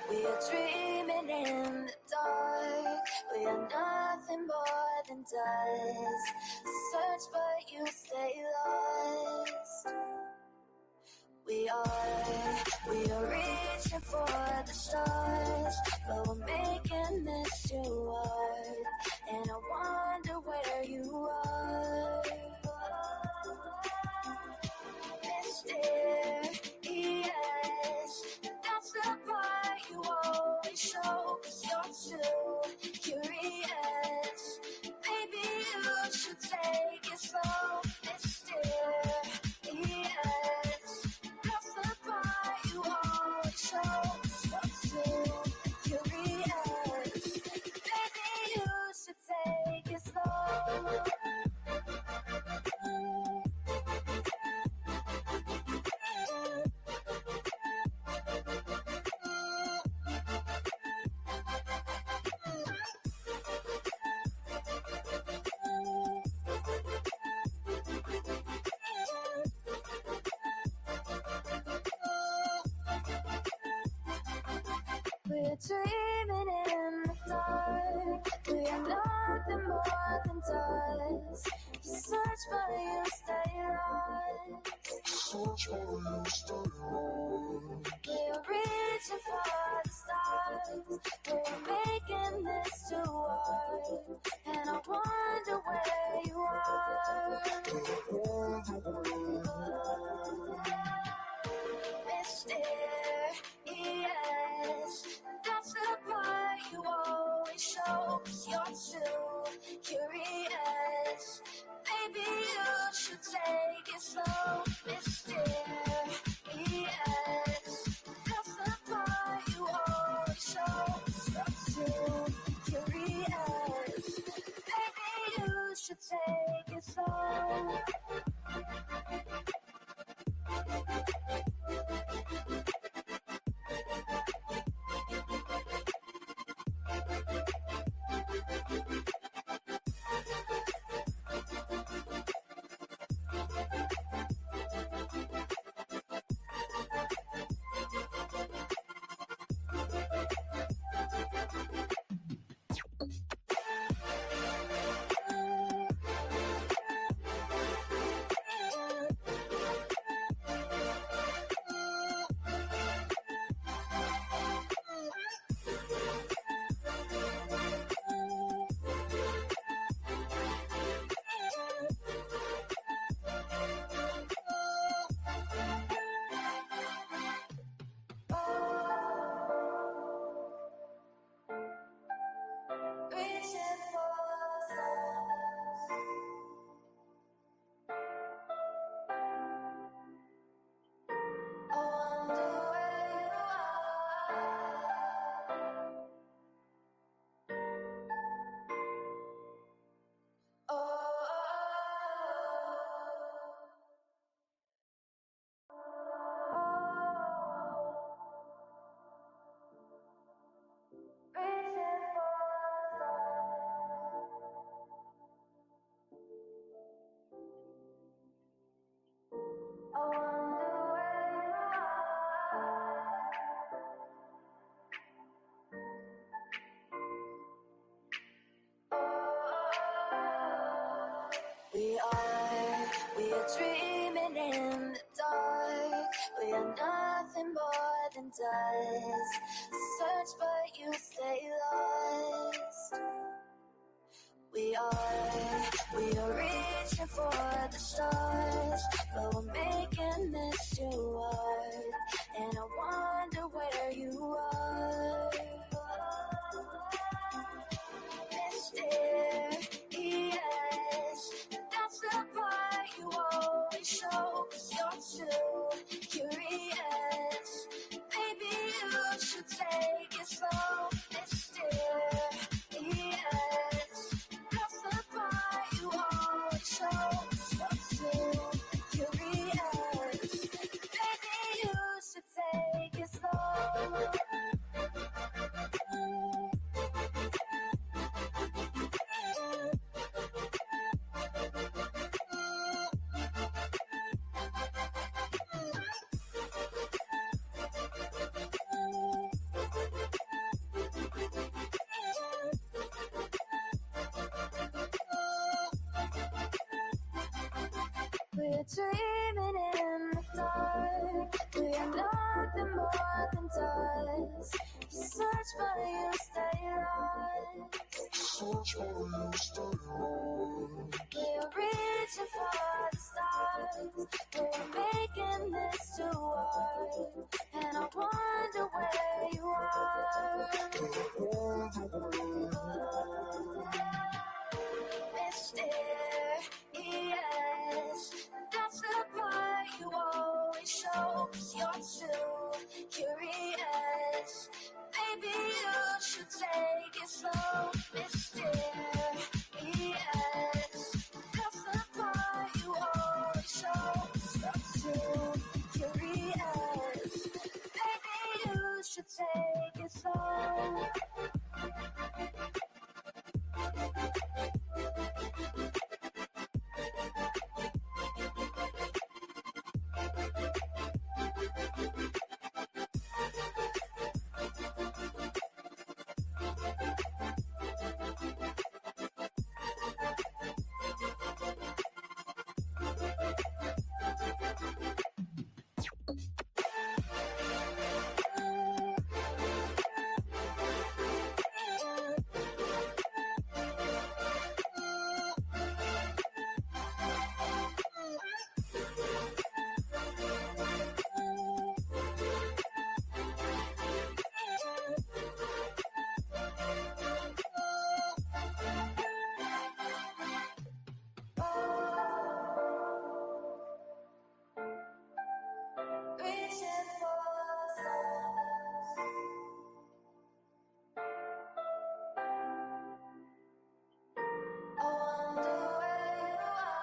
We are dreaming in the dark. We are nothing more than dust. Search but you stay lost. We are reaching for the stars, but we're making this too hard. And I wonder where you are. Mysterious, that's the part you always show, 'cause you're too curious. Maybe you should take it slow. Mysterious, that's the part you always show, 'cause you're too curious. Maybe you should take it slow. We're dreaming in the dark. We are nothing more than dust. You search but you stay lost. Search but you stay lost. We're reaching for the stars. We're making this too hard. And I wonder where you are. Mysterious, that's the part you always show, 'cause you're too curious. Maybe you should take it slow. Mysterious, that's the part you always show, 'cause you're too curious. Maybe you should take it slow. Reaching for the stars. I wonder where you are. Oh. Reaching for the stars. I wonder where you are. We are dreaming in the dark. We are nothing more than dust. Search but you stay lost. We are reaching for the stars, but we're making this too hard. And I wonder where you are. Mysterious, that's the part you always show, 'cause you're too curious. Maybe you should take it slow. Mysterious, that's the part you always show, 'cause you're too curious. Maybe you should take it slow. Search but you stay lost. We're reaching for the stars. We're making this too hard. And I wonder where you are. Mysterious, that's the part you always show. 'Cause you're too curious. Maybe you should take it slow. Mysterious, that's the part you always show. 'Cause you're too curious. Maybe you should take it slow. Reaching for the stars. I wonder where you are.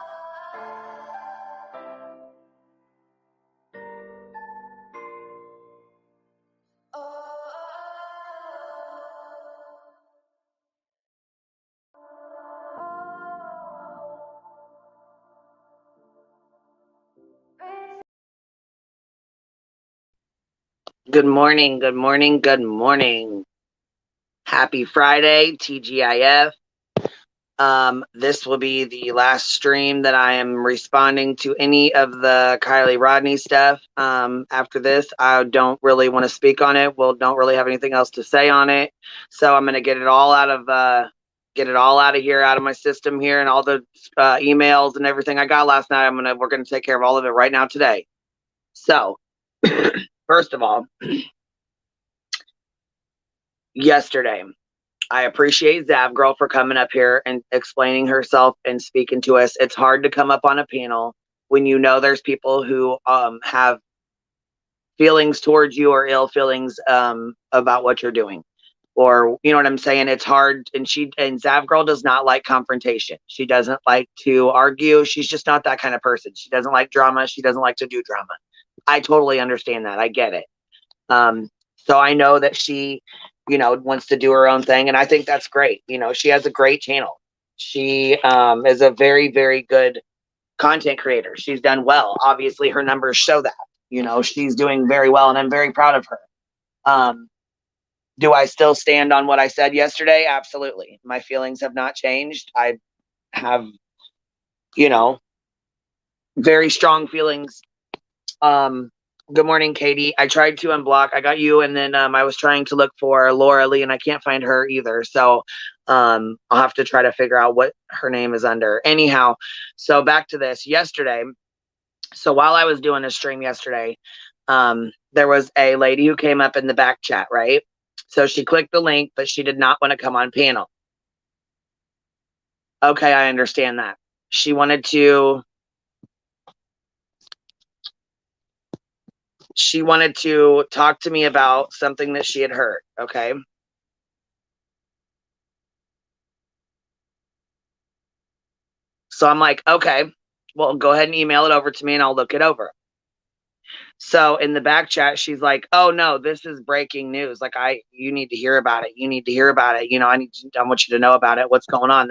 Good morning, good morning, good morning. Happy Friday, TGIF. This will be the last stream that I am responding to any of the Kylie Rodney stuff. After this, I don't really want to speak on it. Don't really have anything else to say on it. So I'm going to get it all out of here, out of my system here, and all the emails and everything I got last night. We're going to take care of all of it right now today. So, first of all, yesterday, I appreciate Zavgirl for coming up here and explaining herself and speaking to us. It's hard to come up on a panel when you know there's people who have feelings towards you or ill feelings about what you're doing. Or, you know what I'm saying? It's hard. And Zavgirl does not like confrontation. She doesn't like to argue. She's just not that kind of person. She doesn't like drama. She doesn't like to do drama. I totally understand that. I get it. So I know that she, wants to do her own thing. And I think that's great. She has a great channel. She is a very, very good content creator. She's done well. Obviously, her numbers show that. She's doing very well, and I'm very proud of her. Do I still stand on what I said yesterday? Absolutely. My feelings have not changed. I have, very strong feelings. Good morning, Katie. I tried to unblock. I got you, and then I was trying to look for Laura Lee, and I can't find her either. So I'll have to try to figure out what her name is under. Anyhow, so back to this. Yesterday, so while I was doing a stream yesterday, there was a lady who came up in the back chat, right? So she clicked the link, but she did not want to come on panel. Okay, I understand that. She wanted to talk to me about something that she had heard. Okay. So I'm like, okay, well, go ahead and email it over to me and I'll look it over. So in the back chat, she's like, oh no, this is breaking news. Like you need to hear about it. You need to hear about it. I want you to know about it. What's going on?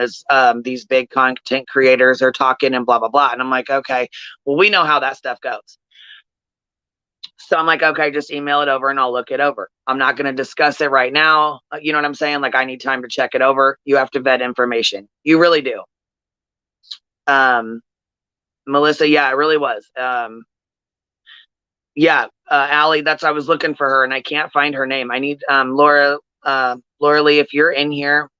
These big content creators are talking and blah, blah, blah. And I'm like, okay, well, we know how that stuff goes. So I'm like, okay, just email it over and I'll look it over. I'm not going to discuss it right now. You know what I'm saying? Like I need time to check it over. You have to vet information. You really do. Melissa, yeah, it really was. Yeah, Allie, I was looking for her and I can't find her name. I need Laura Lee, if you're in here,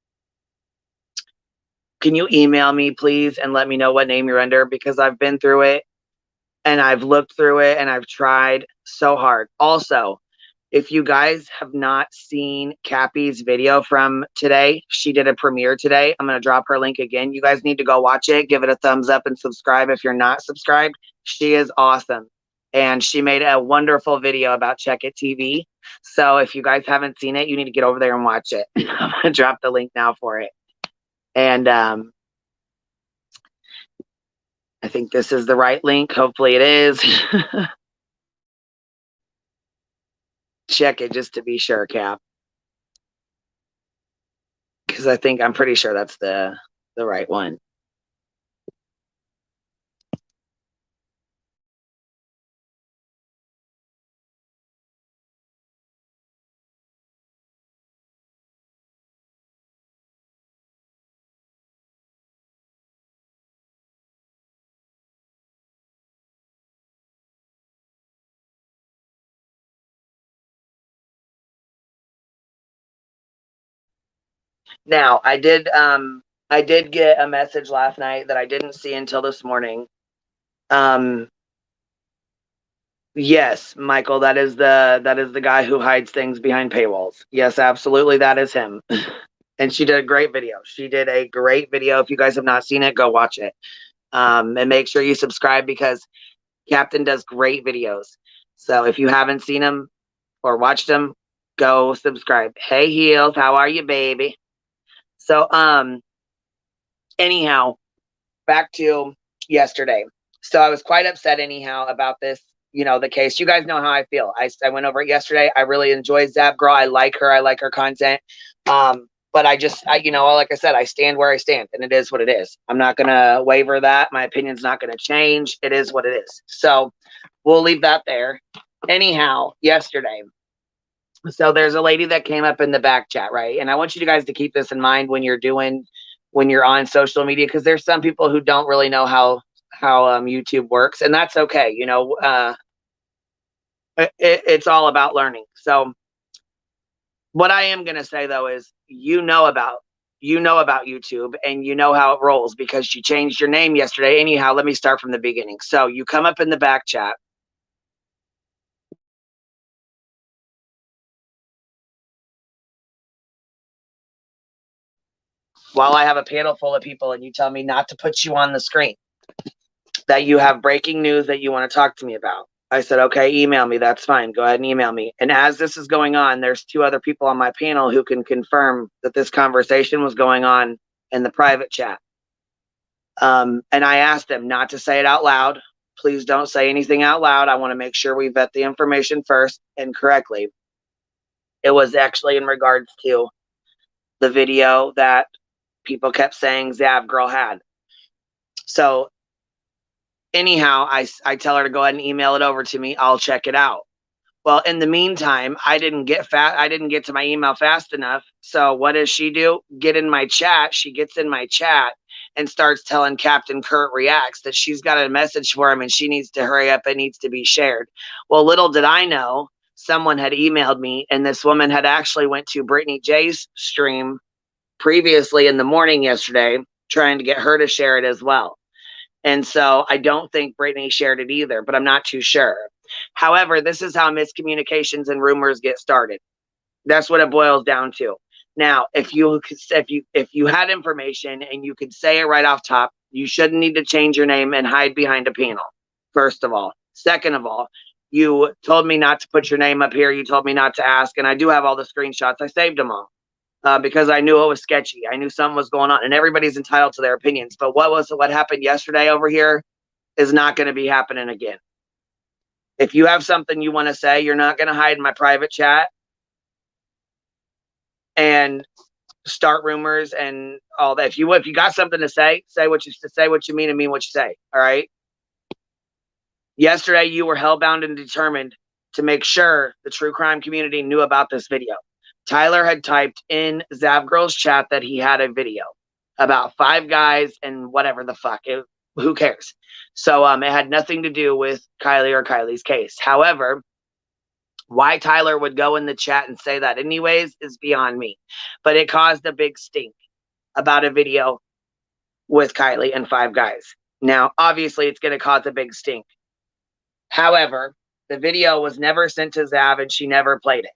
can you email me please and let me know what name you're under, because I've been through it and I've looked through it and I've tried so hard. Also, if you guys have not seen Cappy's video from today, she did a premiere today. I'm going to drop her link again. You guys need to go watch it. Give it a thumbs up and subscribe if you're not subscribed. She is awesome. And she made a wonderful video about Check It TV. So if you guys haven't seen it, you need to get over there and watch it. I'm going to drop the link now for it. And I think this is the right link. Hopefully it is. Check it just to be sure, Cap. Because I'm pretty sure that's the right one. Now, I did get a message last night that I didn't see until this morning. Yes, Michael, that is the guy who hides things behind paywalls. Yes, absolutely, that is him. And she did a great video. She did a great video. If you guys have not seen it, go watch it. And make sure you subscribe, because Captain does great videos. So if you haven't seen him or watched him, go subscribe. Hey Heels, how are you, baby? So anyhow, back to yesterday. So I was quite upset anyhow about this, the case. You guys know how I feel. I went over it yesterday. I really enjoy Zap Girl. I like her. I like her content. But like I said, I stand where I stand, and it is what it is. I'm not going to waver that. My opinion's not going to change. It is what it is. So we'll leave that there. Anyhow, yesterday, so there's a lady that came up in the back chat, right? And I want you guys to keep this in mind when you're on social media, because there's some people who don't really know how YouTube works, and that's okay. It's all about learning. So what I am going to say though is, about YouTube, and you know how it rolls because you changed your name yesterday. Anyhow, let me start from the beginning. So you come up in the back chat. While I have a panel full of people and you tell me not to put you on the screen, that you have breaking news that you want to talk to me about. I said, okay, email me. That's fine. Go ahead and email me. And as this is going on, there's two other people on my panel who can confirm that this conversation was going on in the private chat. And I asked them not to say it out loud. Please don't say anything out loud. I want to make sure we vet the information first and correctly. It was actually in regards to the video that people kept saying Zav Girl had. So anyhow, I tell her to go ahead and email it over to me. I'll check it out. Well, in the meantime, I didn't get to my email fast enough. So what does she do? Get in my chat. She gets in my chat and starts telling Captain Kurt Reacts that she's got a message for him and she needs to hurry up. It needs to be shared. Well, little did I know, someone had emailed me, and this woman had actually went to Brittany J's stream previously in the morning yesterday, trying to get her to share it as well. And so I don't think Brittany shared it either, but I'm not too sure. However, this is how miscommunications and rumors get started. That's what it boils down to. Now, if you had information and you could say it right off top, you shouldn't need to change your name and hide behind a panel. First of all. Second of all, you told me not to put your name up here. You told me not to ask, and I do have all the screenshots. I saved them all. Because I knew it was sketchy. I knew something was going on, and everybody's entitled to their opinions. But what happened yesterday over here is not going to be happening again. If you have something you want to say, you're not going to hide in my private chat and start rumors and all that. If you got something to say what you mean and mean what you say. All right. Yesterday, you were hellbound and determined to make sure the true crime community knew about this video. Tyler had typed in Zav Girl's chat that he had a video about 5 guys and whatever the fuck. who cares? So it had nothing to do with Kylie or Kylie's case. However, why Tyler would go in the chat and say that anyways is beyond me. But it caused a big stink about a video with Kylie and 5 guys. Now, obviously, it's going to cause a big stink. However, the video was never sent to Zav and she never played it.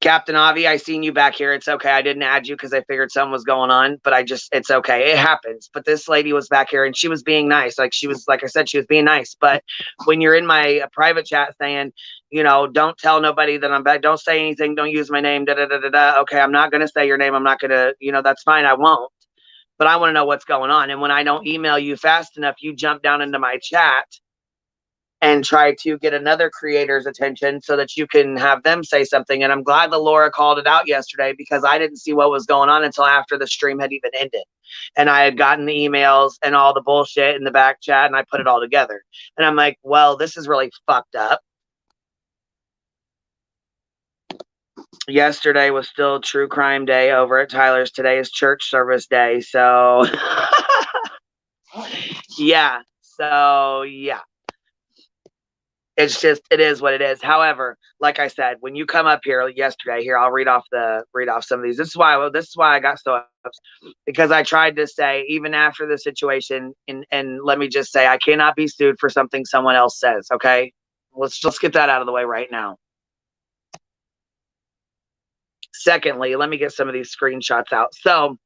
Captain Avi, I seen you back here. It's okay. I didn't add you because I figured something was going on, but it's okay. It happens. But this lady was back here and she was being nice. Like I said, she was being nice. But when you're in my private chat saying, don't tell nobody that I'm back, don't say anything, don't use my name, okay, I'm not going to say your name. I'm not going to, that's fine. I won't. But I want to know what's going on. And when I don't email you fast enough, you jump down into my chat and try to get another creator's attention so that you can have them say something. And I'm glad that Laura called it out yesterday because I didn't see what was going on until after the stream had even ended. And I had gotten the emails and all the bullshit in the back chat and I put it all together. And I'm like, well, this is really fucked up. Yesterday was still true crime day over at Tyler's. Today is church service day. So yeah. So yeah. It's just, it is what it is. However, like I said, when you come up here yesterday, I'll read off some of these. This is why I got so upset, because I tried to say, even after the situation, and let me just say, I cannot be sued for something someone else says. Okay, let's get that out of the way right now. Secondly, let me get some of these screenshots out. So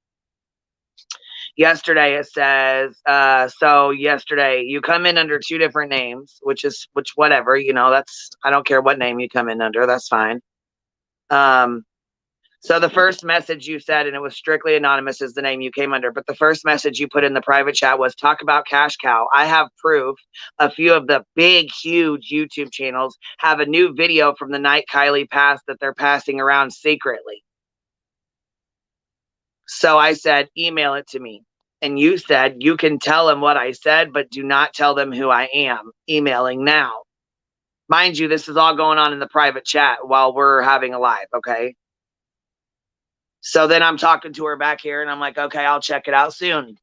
yesterday it says, so yesterday you come in under 2 different names, which whatever, that's, I don't care what name you come in under, that's fine. So the first message you said, and it was strictly anonymous, is the name you came under, but the first message you put in the private chat was talk about Cash Cow. I have proof. A few of the big, huge YouTube channels have a new video from the night Kylie passed that they're passing around secretly. So I said, email it to me. And you said, you can tell them what I said, but do not tell them who I am. Emailing now. Mind you, this is all going on in the private chat while we're having a live, okay? So then I'm talking to her back here, and I'm like, okay, I'll check it out soon.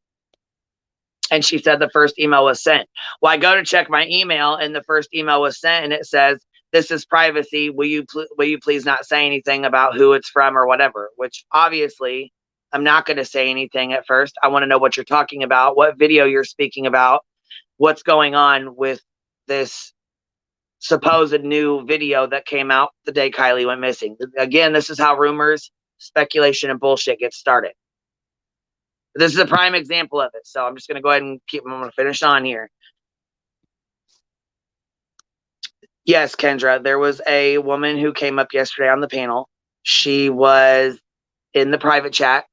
And she said the first email was sent. Well, I go to check my email, and the first email was sent, and it says, this is privacy. Will you please not say anything about who it's from or whatever? Which obviously I'm not going to say anything at first. I want to know what you're talking about, what video you're speaking about, what's going on with this supposed new video that came out the day Kylie went missing. Again, this is how rumors, speculation, and bullshit gets started. This is a prime example of it. So I'm just going to go ahead and I'm going to finish on here. Yes, Kendra, there was a woman who came up yesterday on the panel. She was in the private chat.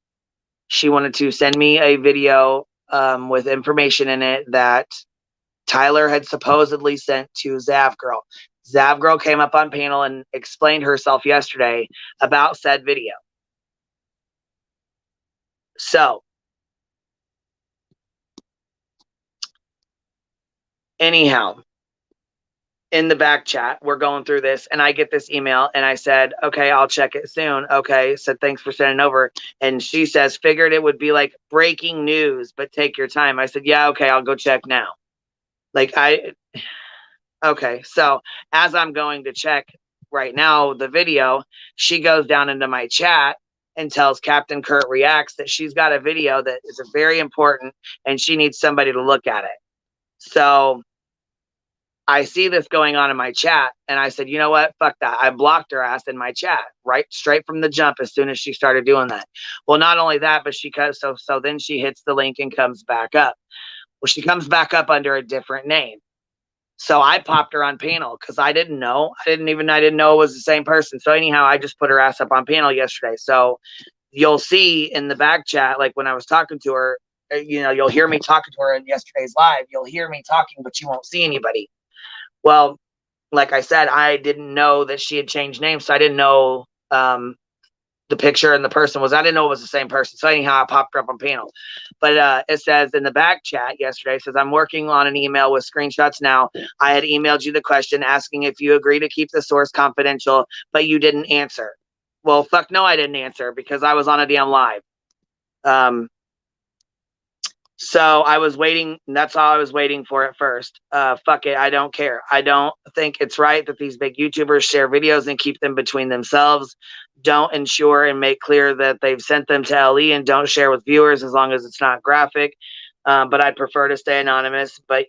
She wanted to send me a video with information in it that Tyler had supposedly sent to Zavgirl. Zavgirl came up on panel and explained herself yesterday about said video. So, anyhow, in the back chat, we're going through this, and I get this email, and I said, okay, I'll check it soon. Okay, said, thanks for sending over. And she says, figured it would be like breaking news, but take your time. I said, yeah, okay, I'll go check now. Okay, so as I'm going to check right now the video, she goes down into my chat and tells Captain Kurt Reacts that she's got a video that is very important and she needs somebody to look at it. So I see this going on in my chat, and I said, you know what? Fuck that. I blocked her ass in my chat, right? Straight from the jump as soon as she started doing that. Well, not only that, but so then she hits the link and comes back up. Well, she comes back up under a different name. So I popped her on panel because I didn't know. I didn't know it was the same person. So anyhow, I just put her ass up on panel yesterday. So you'll see in the back chat, like when I was talking to her, you'll hear me talking to her in yesterday's live. You'll hear me talking, but you won't see anybody. Well, like I said, I didn't know that she had changed names. So I didn't know the picture and the person I didn't know it was the same person. So anyhow, I popped her up on panel. But it says in the back chat yesterday, it says, I'm working on an email with screenshots now. I had emailed you the question asking if you agree to keep the source confidential, but you didn't answer. Well, fuck no, I didn't answer because I was on a damn live. So I was waiting. That's all I was waiting for at first. Fuck it. I don't care. I don't think it's right that these big YouTubers share videos and keep them between themselves. Don't ensure and make clear that they've sent them to LE, and don't share with viewers as long as it's not graphic. But I'd prefer to stay anonymous. But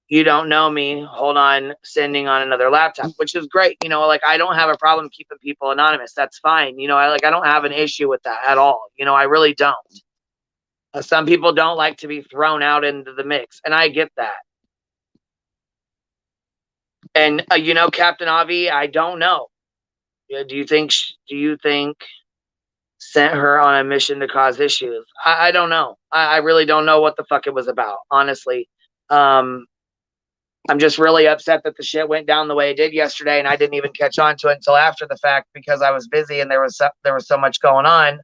you don't know me. Hold on, sending on another laptop, which is great. You know, like I don't have a problem keeping people anonymous. That's fine. You know, I don't have an issue with that at all. You know, I really don't. Some people don't like to be thrown out into the mix, and I get that. And you know, Captain Avi, I don't know. Do you think sent her on a mission to cause issues? I don't know. I really don't know what the fuck it was about, honestly. I'm just really upset that the shit went down the way it did yesterday, and I didn't even catch on to it until after the fact because I was busy and there was so much going on.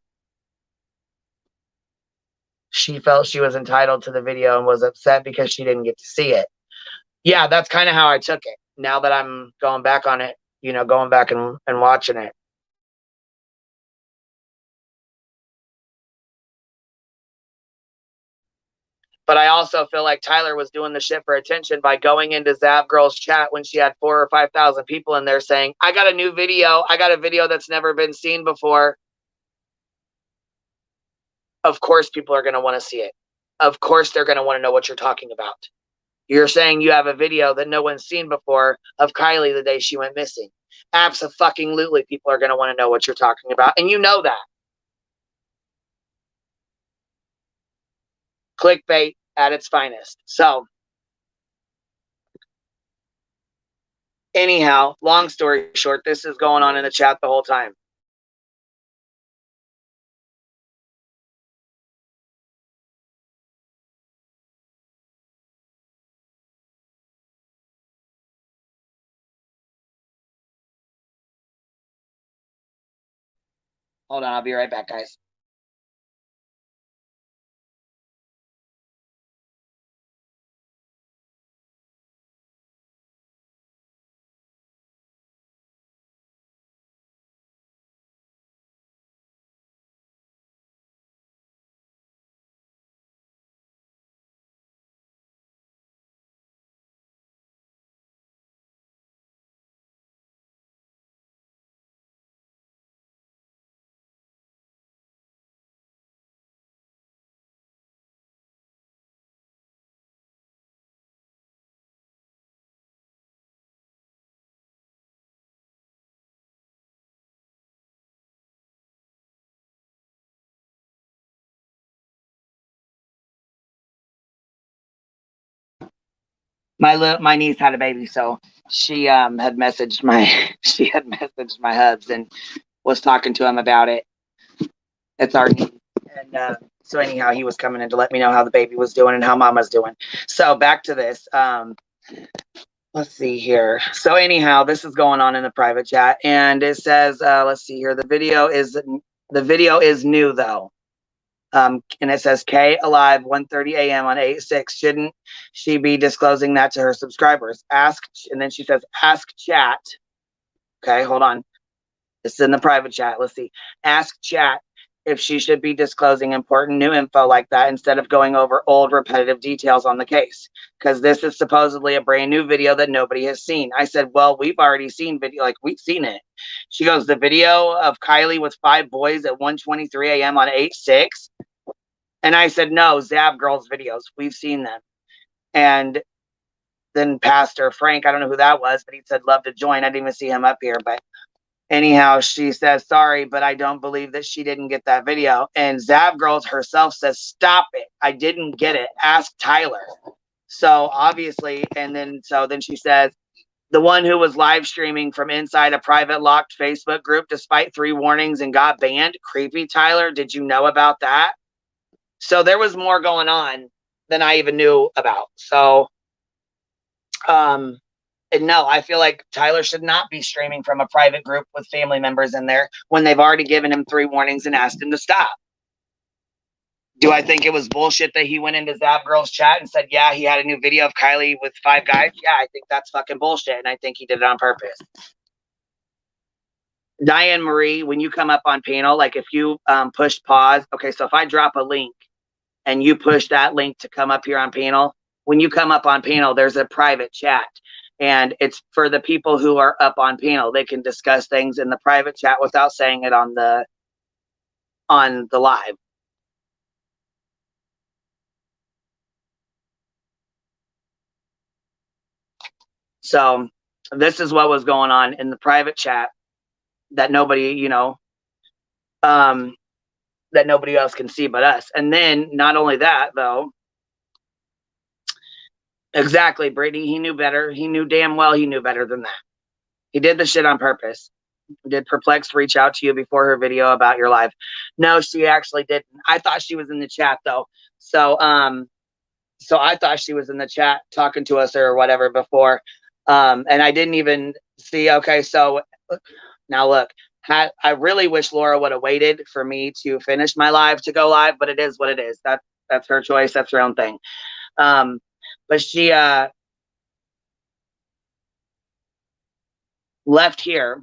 She felt she was entitled to the video and was upset because she didn't get to see it. Yeah, that's kind of how I took it. Now that I'm going back on it, you know, going back and watching it. But I also feel like Tyler was doing the shit for attention by going into Zav Girl's chat when she had 4,000 or 5,000 people in there saying, I got a new video. I got a video that's never been seen before. Of course, people are going to want to see it. Of course, they're going to want to know what you're talking about. You're saying you have a video that no one's seen before of Kylie the day she went missing. Abso-fucking-lutely, people are going to want to know what you're talking about. And you know that. Clickbait at its finest. So, anyhow, long story short, this is going on in the chat the whole time. Hold on, I'll be right back, guys. My niece had a baby, so she had messaged my hubs and was talking to him about it. It's our niece, and so anyhow, he was coming in to let me know how the baby was doing and how Mama's doing. So back to this. Let's see here. So anyhow, this is going on in the private chat, and it says, let's see here. The video is new though. And it says K alive 1:30 a.m. on 8/6. Shouldn't she be disclosing that to her subscribers? And then she says, ask chat. Okay, hold on. This is in the private chat. Let's see. Ask chat if she should be disclosing important new info like that instead of going over old repetitive details on the case. Because this is supposedly a brand new video that nobody has seen. I said, well, we've already seen video, like we've seen it. She goes, the video of Kylie with 5 boys at 1:23 a.m. on 8/6. And I said, no, Zav Girls videos. We've seen them. And then Pastor Frank, I don't know who that was, but he said, love to join. I didn't even see him up here. But anyhow, she says, sorry, but I don't believe that she didn't get that video. And Zav Girls herself says, stop it. I didn't get it. Ask Tyler. So obviously, and then she says, the one who was live streaming from inside a private locked Facebook group despite 3 warnings and got banned. Creepy, Tyler. Did you know about that? So there was more going on than I even knew about. So, and no, I feel like Tyler should not be streaming from a private group with family members in there when they've already given him 3 warnings and asked him to stop. Do I think it was bullshit that he went into Zap Girl's chat and said, yeah, he had a new video of Kylie with 5 guys? Yeah, I think that's fucking bullshit, and I think he did it on purpose. Diane Marie, when you come up on panel, like if you push pause, okay, so if I drop a link and you push that link to come up here on panel, when you come up on panel, there's a private chat. And it's for the people who are up on panel. They can discuss things in the private chat without saying it on the live. So this is what was going on in the private chat that nobody, you know, that nobody else can see but us. And then not only that, though, exactly, Brittany, he knew better. He knew damn well he knew better than that. He did the shit on purpose. Did Perplexed reach out to you before her video about your live? No, she actually didn't. I thought she was in the chat though. So I thought she was in the chat talking to us or whatever before. And I didn't even see. Okay, so now look, I really wish Laura would have waited for me to finish my live to go live, but it is what it is. That's her choice. That's her own thing. But she left here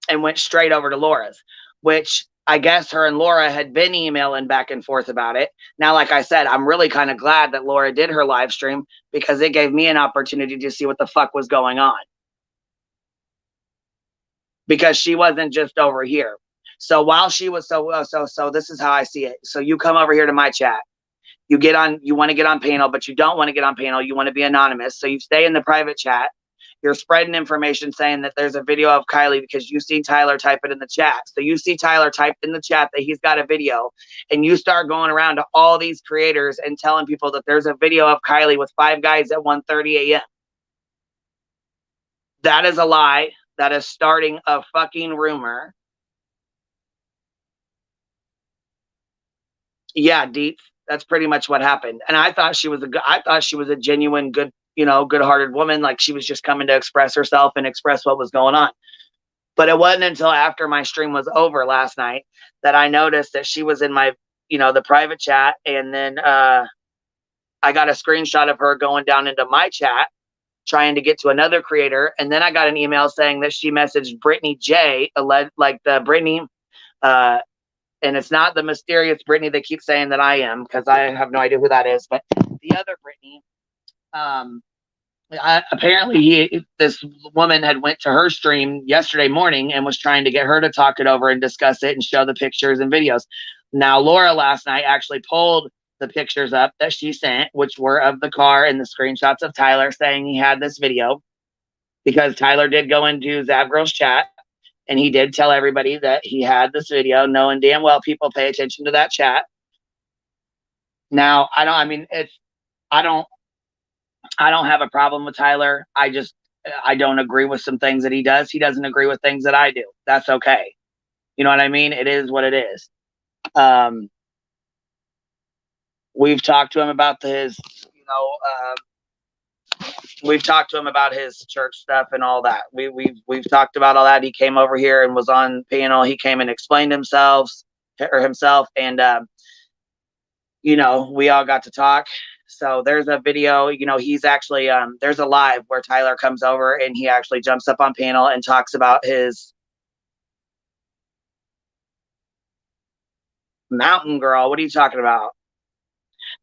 and went straight over to Laura's, which I guess her and Laura had been emailing back and forth about it. Now, like I said, I'm really kind of glad that Laura did her live stream because it gave me an opportunity to see what the fuck was going on. Because she wasn't just over here. So while she was so this is how I see it. So you come over here to my chat. You want to get on panel, but you don't want to get on panel. You want to be anonymous. So you stay in the private chat. You're spreading information saying that there's a video of Kylie because you see Tyler type it in the chat. So you see Tyler typed in the chat that he's got a video, and you start going around to all these creators and telling people that there's a video of Kylie with 5 guys at 1:30 a.m. That is a lie. That is starting a fucking rumor. Yeah, Deep. That's pretty much what happened. And I thought she was a genuine, good, you know, good-hearted woman. Like she was just coming to express herself and express what was going on. But it wasn't until after my stream was over last night that I noticed that she was in my, you know, the private chat. And then I got a screenshot of her going down into my chat, trying to get to another creator. And then I got an email saying that she messaged Brittany J, like the Brittany, and it's not the mysterious Brittany they keep saying that I am, because I have no idea who that is, but the other Brittany. Apparently this woman had went to her stream yesterday morning and was trying to get her to talk it over and discuss it and show the pictures and videos. Now, Laura last night actually pulled the pictures up that she sent, which were of the car and the screenshots of Tyler saying he had this video, because Tyler did go into Zavgirl's chat and he did tell everybody that he had this video, knowing damn well people pay attention to that chat. Now, I don't have a problem with Tyler. I don't agree with some things that he does. He doesn't agree with things that I do. That's okay. You know what I mean? It is what it is. We've talked to him about his, we've talked to him about his church stuff and all that. We've talked about all that. He came over here and was on panel. He came and explained himself, and we all got to talk. So there's a video, he's actually, there's a live where Tyler comes over and he actually jumps up on panel and talks about his mountain girl. What are you talking about?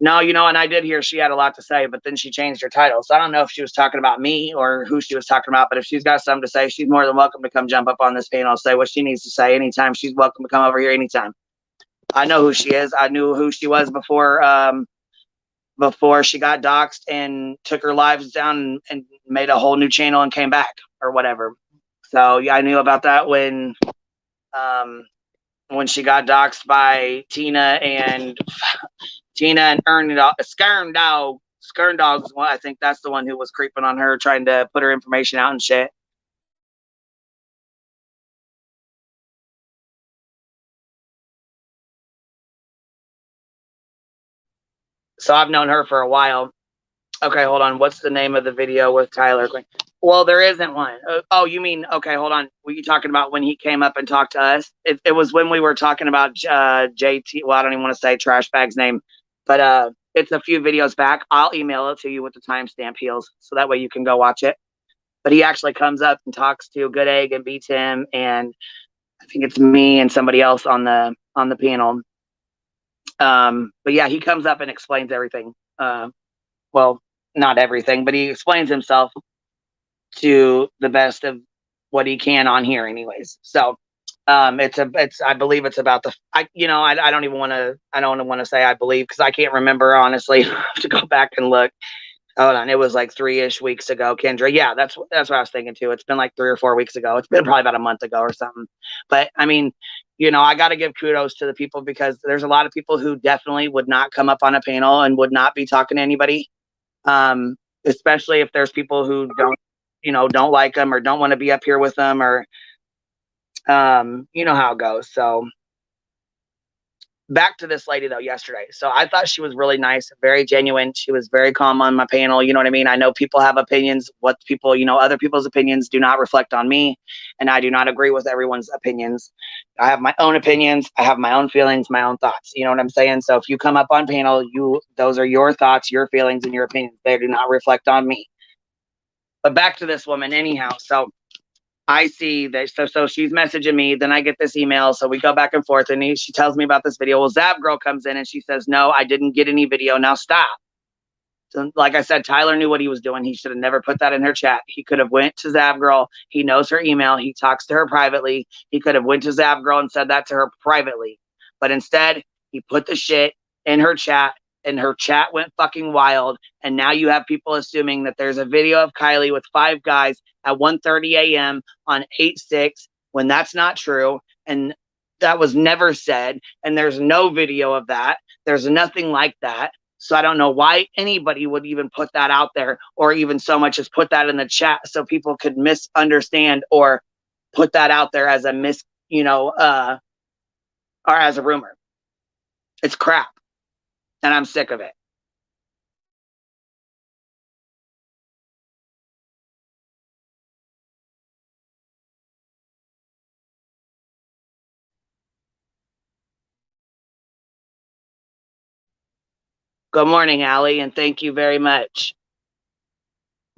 No, and I did hear she had a lot to say, but then she changed her title. So I don't know if she was talking about me or who she was talking about, but if she's got something to say, she's more than welcome to come jump up on this panel and say what she needs to say anytime. She's welcome to come over here anytime. I know who she is. I knew who she was before she got doxxed and took her lives down and made a whole new channel and came back or whatever. So yeah, I knew about that when she got doxxed by Tina and Skern Dog's one. I think that's the one who was creeping on her, trying to put her information out and shit. So I've known her for a while. Okay, hold on. What's the name of the video with Tyler? Well, there isn't one. Oh, you mean, okay, hold on. Were you talking about when he came up and talked to us? It was when we were talking about JT. Well, I don't even want to say Trash Bag's name, but it's a few videos back. I'll email it to you with the timestamp, Heels, so that way you can go watch it. But he actually comes up and talks to Good Egg and beats him, and I think it's me and somebody else on the panel. But yeah, he comes up and explains everything. Well, not everything, but he explains himself to the best of what he can on here anyways. So it's I believe it's about the I don't even want to I don't want to say I believe because I can't remember honestly. I have to go back and look. Hold on, it was like 3-ish weeks ago, Kendra. Yeah, that's what I was thinking too. It's been like 3 or 4 weeks ago. It's been probably about a month ago or something. But I mean, I got to give kudos to the people because there's a lot of people who definitely would not come up on a panel and would not be talking to anybody. Especially if there's people who don't like them or don't want to be up here with them or you know how it goes. So back to this lady though yesterday. So I thought she was really nice, very genuine. She was very calm on my panel. You know what I mean? I know people have opinions. What people, other people's opinions do not reflect on me, and I do not agree with everyone's opinions. I have my own opinions. I have my own feelings, my own thoughts. You know what I'm saying? So if you come up on panel, those are your thoughts, your feelings, and your opinions. They do not reflect on me. But back to this woman anyhow. So I see that. So she's messaging me. Then I get this email. So we go back and forth, and she tells me about this video. Well, Zab Girl comes in and she says, "No, I didn't get any video. Now stop." So, like I said, Tyler knew what he was doing. He should have never put that in her chat. He could have went to Zab Girl. He knows her email. He talks to her privately. He could have went to Zab Girl and said that to her privately. But instead, he put the shit in her chat, and her chat went fucking wild. And now you have people assuming that there's a video of Kylie with 5 guys at 1:30 a.m. on 8/6 when that's not true. And that was never said. And there's no video of that. There's nothing like that. So I don't know why anybody would even put that out there or even so much as put that in the chat so people could misunderstand or put that out there as a or as a rumor. It's crap. And I'm sick of it. Good morning, Allie, and thank you very much.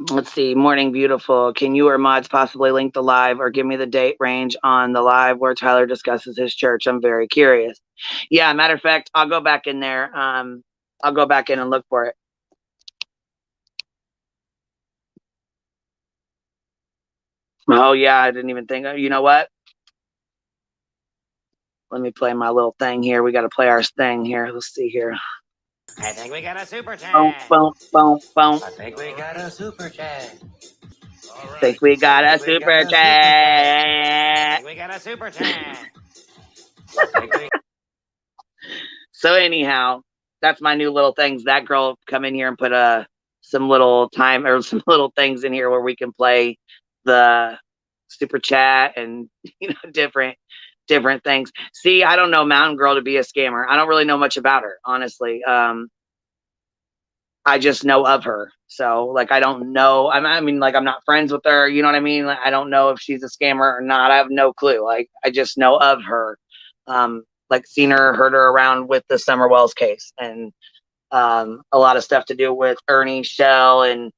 Let's see. Morning, beautiful. Can you or mods possibly link the live or give me the date range on the live where Tyler discusses his church? I'm very curious. Yeah, matter of fact, I'll go back in there. I'll go back in and look for it. Oh, yeah, I didn't even think. You know what? Let me play my little thing here. We got to play our thing here. Let's see here. I think we got a super chat. Boom, boom, boom. I think we got a super chat. I think we got a super chat. I think we got a super chat. So anyhow, that's my new little things. That girl come in here and put some little time or some little things in here where we can play the super chat and different things. See, I don't know Mountain Girl to be a scammer. I don't really know much about her, honestly. I just know of her. So like I don't know. I mean, like I'm not friends with her, you know what I mean? Like, I don't know if she's a scammer or not. I have no clue. Like I just know of her. Like seen her, heard her around with the Summer Wells case and a lot of stuff to do with Ernie Shell and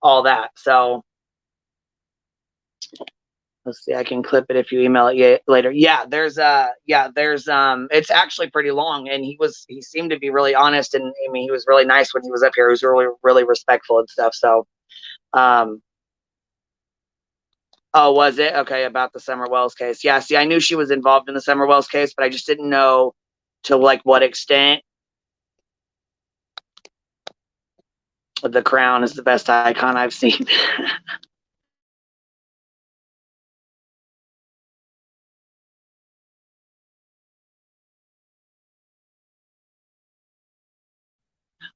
all that. So let's see, I can clip it if you email it later. Yeah, there's it's actually pretty long, and he seemed to be really honest, and I mean he was really nice when he was up here. He was really, really respectful and stuff. So oh, was it? Okay, about the Summer Wells case. Yeah, see, I knew she was involved in the Summer Wells case, but I just didn't know to like what extent. The Crown is the best icon I've seen.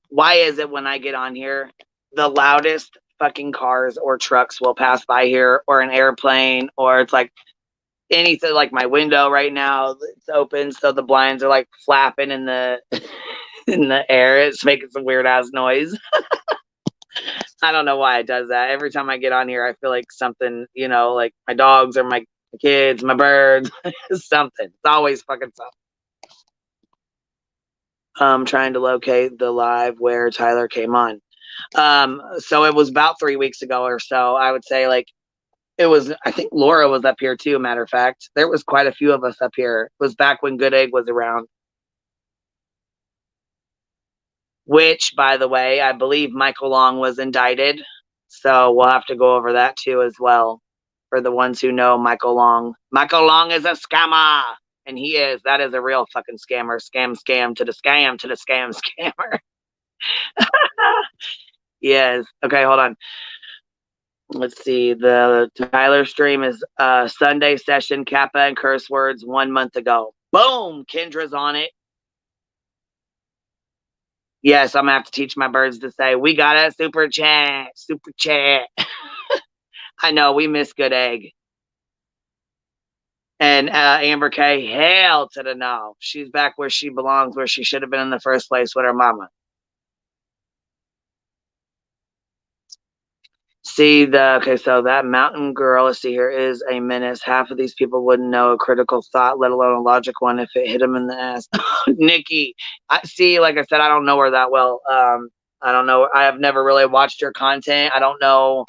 Why is it when I get on here, the loudest fucking cars or trucks will pass by here, or an airplane, or it's like anything, like my window right now, it's open, so the blinds are like flapping in the in the air. It's making some weird ass noise. I don't know why it does that. Every time I get on here, I feel like something, like my dogs or my kids, my birds, something. It's always fucking something. Trying to locate the live where Tyler came on. So it was about 3 weeks ago or so. I would say like it was, I think Laura was up here too. Matter of fact, there was quite a few of us up here. It was back when Good Egg was around. which, by the way, I believe Michael Long was indicted. So we'll have to go over that too as well. For the ones who know Michael Long. Michael Long is a scammer. And he is. That is a real fucking scammer. Scam to the scam to the scammer. Yes. Okay, hold on. Let's see. The Tyler stream is Sunday session, Kappa and curse words 1 month ago. Boom! Kendra's on it. Yes, I'm going to have to teach my birds to say, we got a super chat. Super chat. I know, we miss Good Egg. And Amber K, hell to the no. She's back where she belongs, where she should have been in the first place with her mama. See, okay, so that mountain girl, let's see here, is a menace. Half of these people wouldn't know a critical thought, let alone a logic one, if it hit them in the ass. Nikki, I see, like I said, I don't know her that well. I don't know. I have never really watched her content. I don't know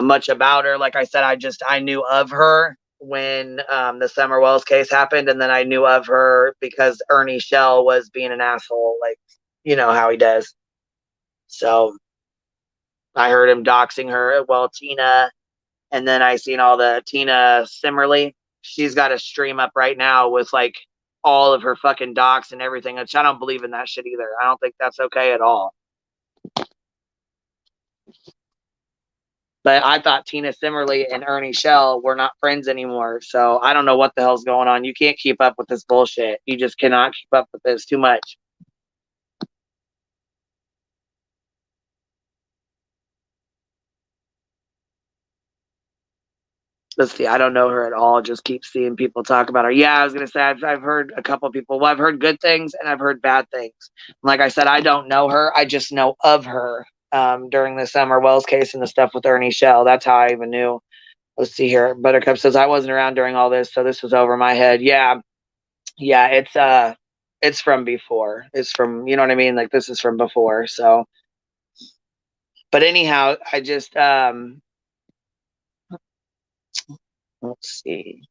much about her. Like I said, I knew of her when the Summer Wells case happened, and then I knew of her because Ernie Shell was being an asshole, like, you know how he does. So I heard him doxing her. Well, Tina, and then I seen all the Tina Simmerly. She's got a stream up right now with like all of her fucking docs and everything, which I don't believe in that shit either. I don't think that's okay at all. But I thought Tina Simmerly and Ernie Shell were not friends anymore. So I don't know what the hell's going on. You can't keep up with this bullshit. You just cannot keep up with this. Too much. Let's see. I don't know her at all. Just keep seeing people talk about her. Yeah, I was gonna say I've heard a couple of people. Well, I've heard good things and I've heard bad things. Like I said, I don't know her. I just know of her during the Summer Wells case and the stuff with Ernie Shell. That's how I even knew. Let's see here. Buttercup says I wasn't around during all this, so this was over my head. Yeah, it's from before. It's from, you know what I mean? Like this is from before. So, but anyhow, I just let's see.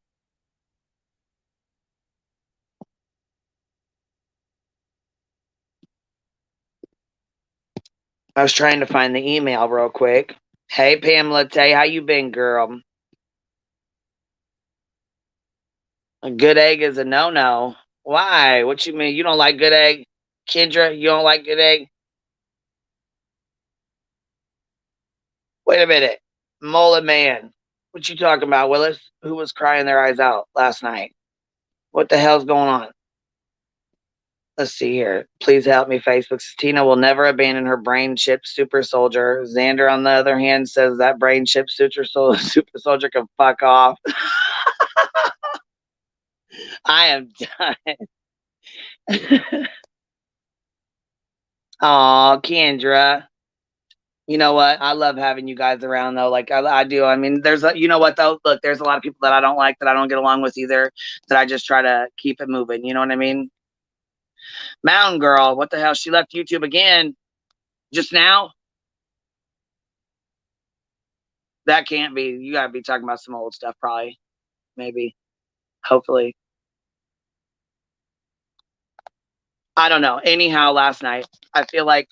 I was trying to find the email real quick. Hey, Pamela Tay, how you been, girl? A good egg is a no-no. Why? What you mean? You don't like good egg? Kendra, you don't like good egg? Wait a minute. Mullet man. What you talking about, Willis? Who was crying their eyes out last night? What the hell's going on? Let's see here. Please help me, Facebook. Tina will never abandon her brain chip super soldier. Xander, on the other hand, says that brain chip super soldier can fuck off. I am done. Aw, Kendra. You know what? I love having you guys around, though. Like, I do. I mean, you know what, though? Look, there's a lot of people that I don't like, that I don't get along with either, that I just try to keep it moving. You know what I mean? Mountain Girl, what the hell? She left YouTube again just now? That can't be. You got to be talking about some old stuff, probably. Maybe. Hopefully. I don't know. Anyhow, last night, I feel like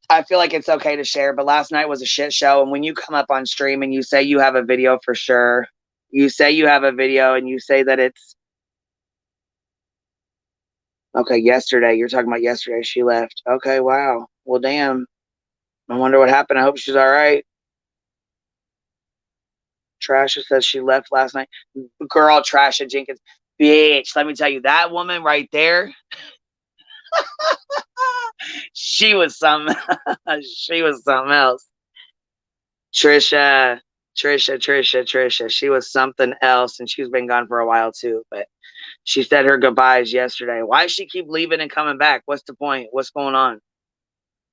it's okay to share, but last night was a shit show. And when you come up on stream and you say you have a video for sure, you say you have a video and you say that it's okay. Yesterday, you're talking about yesterday she left. Okay, wow. Well, damn. I wonder what happened. I hope she's all right. Trasha says she left last night. Girl, Trasha Jenkins, bitch. Let me tell you, that woman right there. She was something. She was something else. Trisha. She was something else, and she's been gone for a while too. But she said her goodbyes yesterday. Why does she keep leaving and coming back? What's the point? What's going on?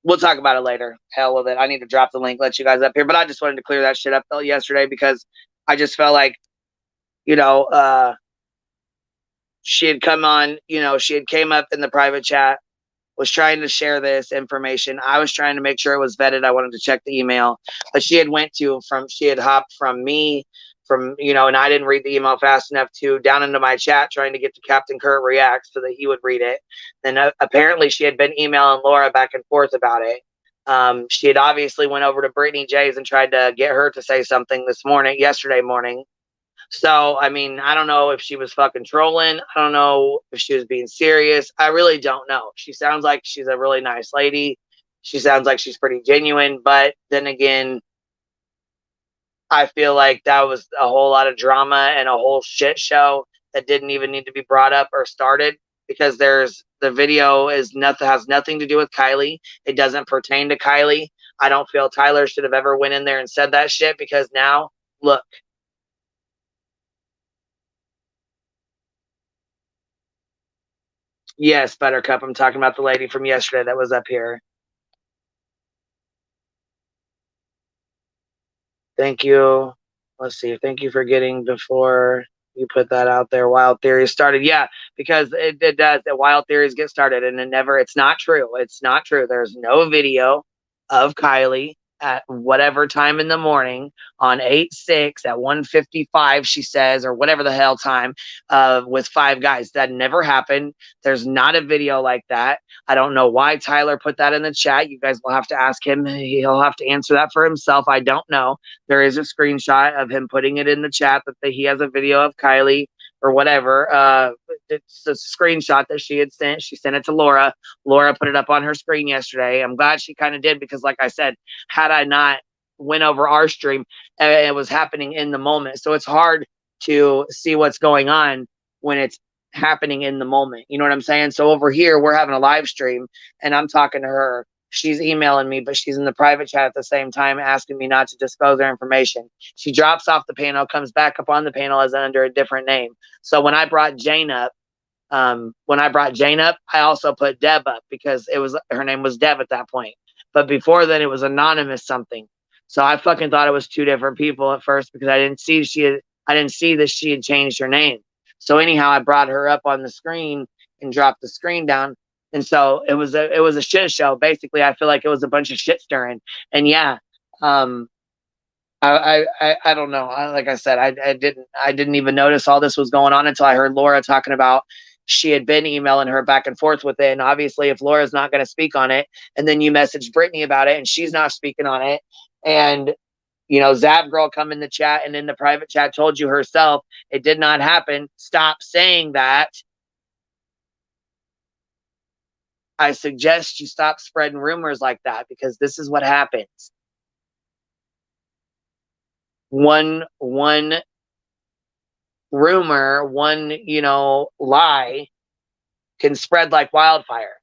We'll talk about it later. Hell with it. I need to drop the link, let you guys up here. But I just wanted to clear that shit up yesterday because I just felt like, you know, she had come on, you know, she had came up in the private chat, was trying to share this information. I was trying to make sure it was vetted. I wanted to check the email, but she had hopped from from, you know, and I didn't read the email fast enough to down into my chat trying to get to Captain Kurt Reacts so that he would read it. Then apparently she had been emailing Laura back and forth about it. She had obviously went over to Brittany J's and tried to get her to say something yesterday morning. So, I mean, I don't know if she was fucking trolling. I don't know if she was being serious. I really don't know. She sounds like she's a really nice lady. She sounds like she's pretty genuine. But then again, I feel like that was a whole lot of drama and a whole shit show that didn't even need to be brought up or started, because the video has nothing to do with Kylie. It doesn't pertain to Kylie. I don't feel Tyler should have ever went in there and said that shit, because now, look. Yes, Buttercup. I'm talking about the lady from yesterday that was up here. Thank you. Let's see. Thank you for getting before you put that out there. Wild Theories started. Yeah, because it does. The Wild Theories get started, and it's not true. It's not true. There's no video of Kylie at whatever time in the morning on 8/6 at 1:55, she says, or whatever the hell time, with 5 guys. That never happened. There's not a video like that. I don't know why Tyler put that in the chat. You guys will have to ask him. He'll have to answer that for himself. I don't know. There is a screenshot of him putting it in the chat that he has a video of Kylie or whatever. It's a screenshot that she had sent. She sent it to Laura. Laura put it up on her screen yesterday. I'm glad she kind of did, because like I said, had I not went over our stream, it was happening in the moment. So it's hard to see what's going on when it's happening in the moment. You know what I'm saying? So over here, we're having a live stream and I'm talking to her. She's emailing me, but she's in the private chat at the same time asking me not to disclose her information. She drops off the panel, comes back up on the panel as under a different name. So when I brought Jane up, I also put Deb up, because her name was Deb at that point. But before then, it was anonymous something. So I fucking thought it was 2 different people at first, because I didn't see that she had changed her name. So anyhow, I brought her up on the screen and dropped the screen down. And so it was a shit show. Basically, I feel like it was a bunch of shit stirring. And yeah, I don't know. Like I said, I didn't even notice all this was going on until I heard Laura talking about she had been emailing her back and forth with it. And obviously, if Laura's not going to speak on it, and then you message Brittany about it and she's not speaking on it, and you know, Zab Girl come in the chat and in the private chat told you herself it did not happen. Stop saying that. I suggest you stop spreading rumors like that, because this is what happens. One rumor, one, you know, lie can spread like wildfire.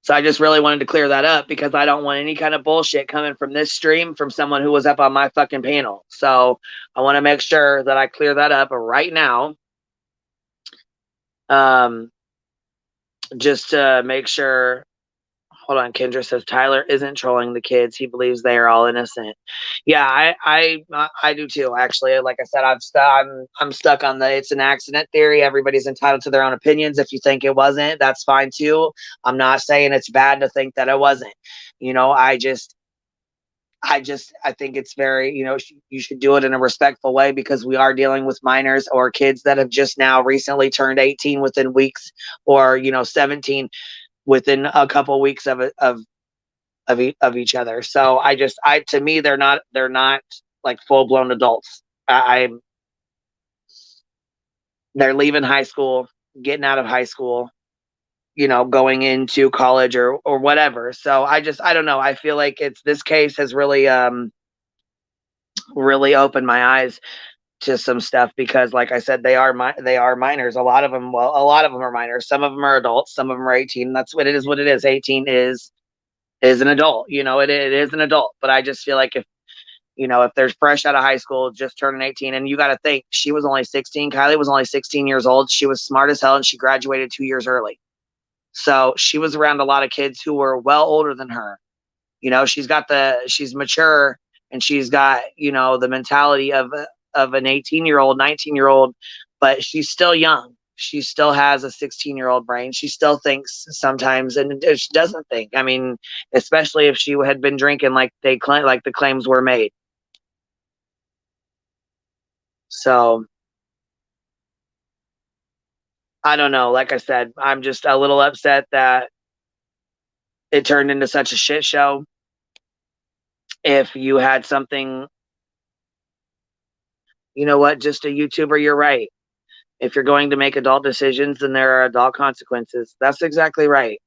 So I just really wanted to clear that up, because I don't want any kind of bullshit coming from this stream from someone who was up on my fucking panel. So I want to make sure that I clear that up right now. Just to make sure. Hold on, Kendra says Tyler isn't trolling the kids. He believes they are all innocent. Yeah, I do too. Actually, like I said, I'm stuck on the it's an accident theory. Everybody's entitled to their own opinions. If you think it wasn't, that's fine too. I'm not saying it's bad to think that it wasn't. You know, I think it's very, you know, you should do it in a respectful way, because we are dealing with minors or kids that have just now recently turned 18 within weeks, or, you know, 17 within a couple of weeks of each other. So to me, they're not like full blown adults. They're leaving high school, getting out of high school, you know, going into college or whatever. So I don't know. I feel like this case has really opened my eyes to some stuff, because like I said, they are minors. A lot of them are minors. Some of them are adults. Some of them are 18. That's what it is. 18 is an adult. You know, it is an adult. But I just feel like if they're fresh out of high school, just turning 18, and you got to think, she was only 16. Kylie was only 16 years old. She was smart as hell, and she graduated 2 years early. So she was around a lot of kids who were well older than her. You know, she's mature and she's got, you know, the mentality of an 18-year-old, 19-year-old, but she's still young. She still has a 16-year-old brain. She still thinks sometimes, and she doesn't think. I mean, especially if she had been drinking like they claim, like the claims were made. So I don't know. Like I said, I'm just a little upset that it turned into such a shit show. If you had something, you know what, just a YouTuber, you're right. If you're going to make adult decisions, then there are adult consequences. That's exactly right.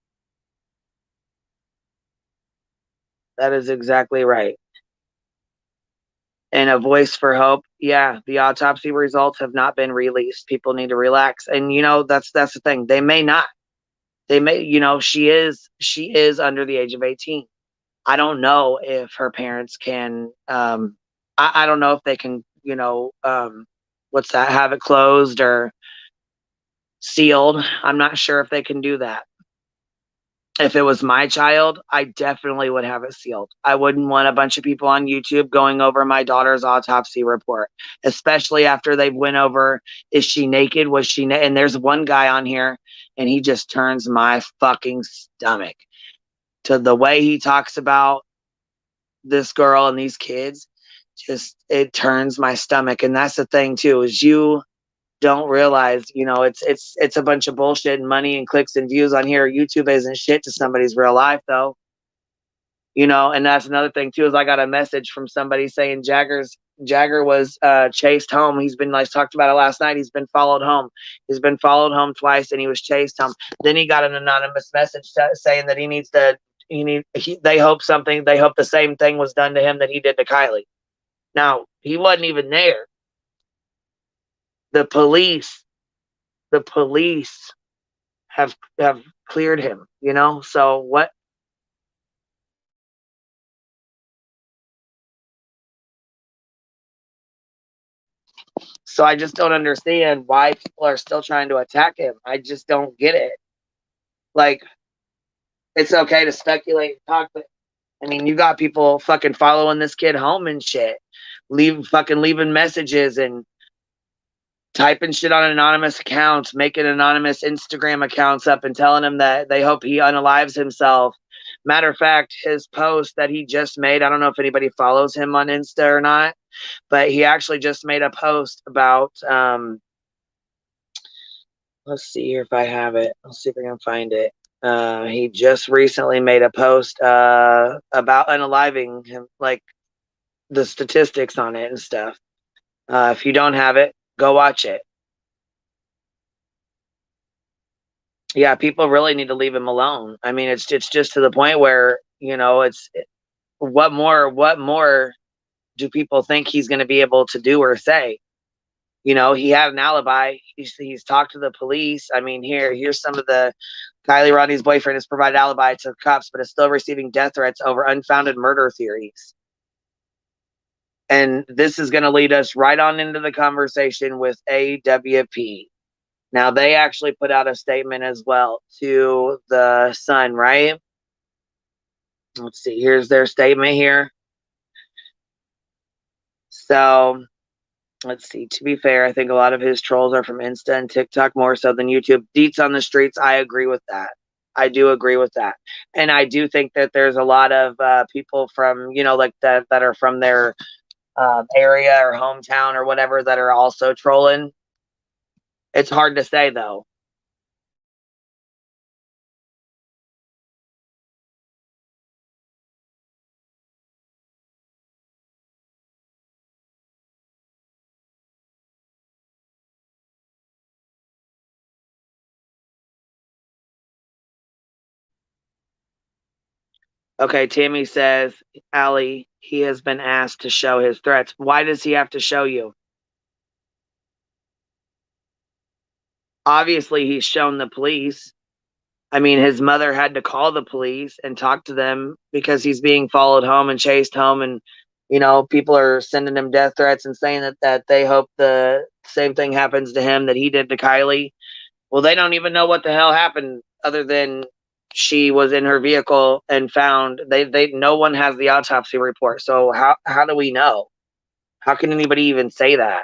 That is exactly right. And a voice for hope. Yeah, the autopsy results have not been released. People need to relax. And you know, that's the thing. They may not. They may, you know, she is under the age of 18. I don't know if her parents can I don't know if they can, you know, what's that, have it closed or sealed. I'm not sure if they can do that. If it was my child, I definitely would have it sealed. I wouldn't want a bunch of people on YouTube going over my daughter's autopsy report, especially after they went over, is she naked? Was she and there's one guy on here and he just turns my fucking stomach to the way he talks about this girl and these kids. Just it turns my stomach. And that's the thing too, is you don't realize, you know, it's a bunch of bullshit and money and clicks and views on here. YouTube isn't shit to somebody's real life though. You know, and that's another thing too, is I got a message from somebody saying Jagger was chased home. He's been, like, talked about it last night. He's been followed home. He's been followed home twice and he was chased home. Then he got an anonymous message saying that they hope the same thing was done to him that he did to Kylie. Now, he wasn't even there. The police have cleared him, you know? So what? So I just don't understand why people are still trying to attack him. I just don't get it. Like, it's okay to speculate and talk, but I mean, you got people fucking following this kid home and shit, leaving messages and typing shit on anonymous accounts, making anonymous Instagram accounts up and telling him that they hope he unalives himself. Matter of fact, his post that he just made, I don't know if anybody follows him on Insta or not, but he actually just made a post about, let's see here if I have it. Let's see if I can find it. He just recently made a post about unaliving him, like the statistics on it and stuff. If you don't have it, go watch it. Yeah, people really need to leave him alone. I mean, it's just to the point where, you know, what more do people think he's going to be able to do or say? You know, he had an alibi. He's talked to the police. I mean, here's some of the Kylie Rodney's boyfriend has provided alibi to cops, but is still receiving death threats over unfounded murder theories. And this is going to lead us right on into the conversation with AWP. Now, they actually put out a statement as well to the Sun, right? Let's see. Here's their statement here. So, let's see. To be fair, I think a lot of his trolls are from Insta and TikTok more so than YouTube. Deets on the streets, I agree with that. I do agree with that. And I do think that there's a lot of people from, you know, like that are from their area or hometown or whatever that are also trolling. It's hard to say, though. Okay, Tammy says, Allie, he has been asked to show his threats. Why does he have to show you? Obviously, he's shown the police. I mean, his mother had to call the police and talk to them because he's being followed home and chased home. And, you know, people are sending him death threats and saying that they hope the same thing happens to him that he did to Kylie. Well, they don't even know what the hell happened other than she was in her vehicle and found no one has the autopsy report. So how do we know? How can anybody even say that?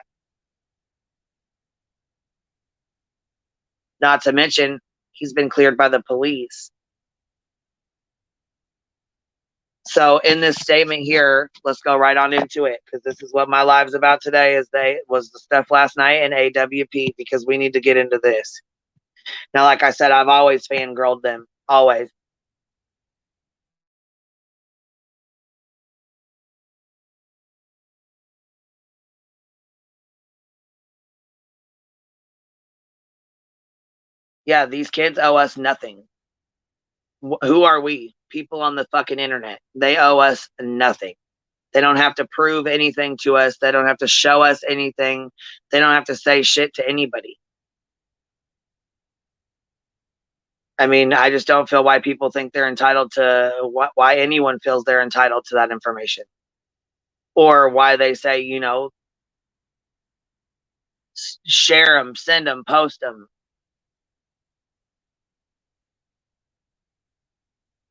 Not to mention, he's been cleared by the police. So in this statement here, let's go right on into it, because this is what my live's about today. Was the stuff last night in AWP, because we need to get into this. Now, like I said, I've always fangirled them, always. Yeah, these kids owe us nothing. Who are we? People on the fucking internet. They owe us nothing. They don't have to prove anything to us. They don't have to show us anything. They don't have to say shit to anybody. I mean, I just don't feel why people think they're entitled to, why anyone feels they're entitled to that information. Or why they say, you know, share them, send them, post them.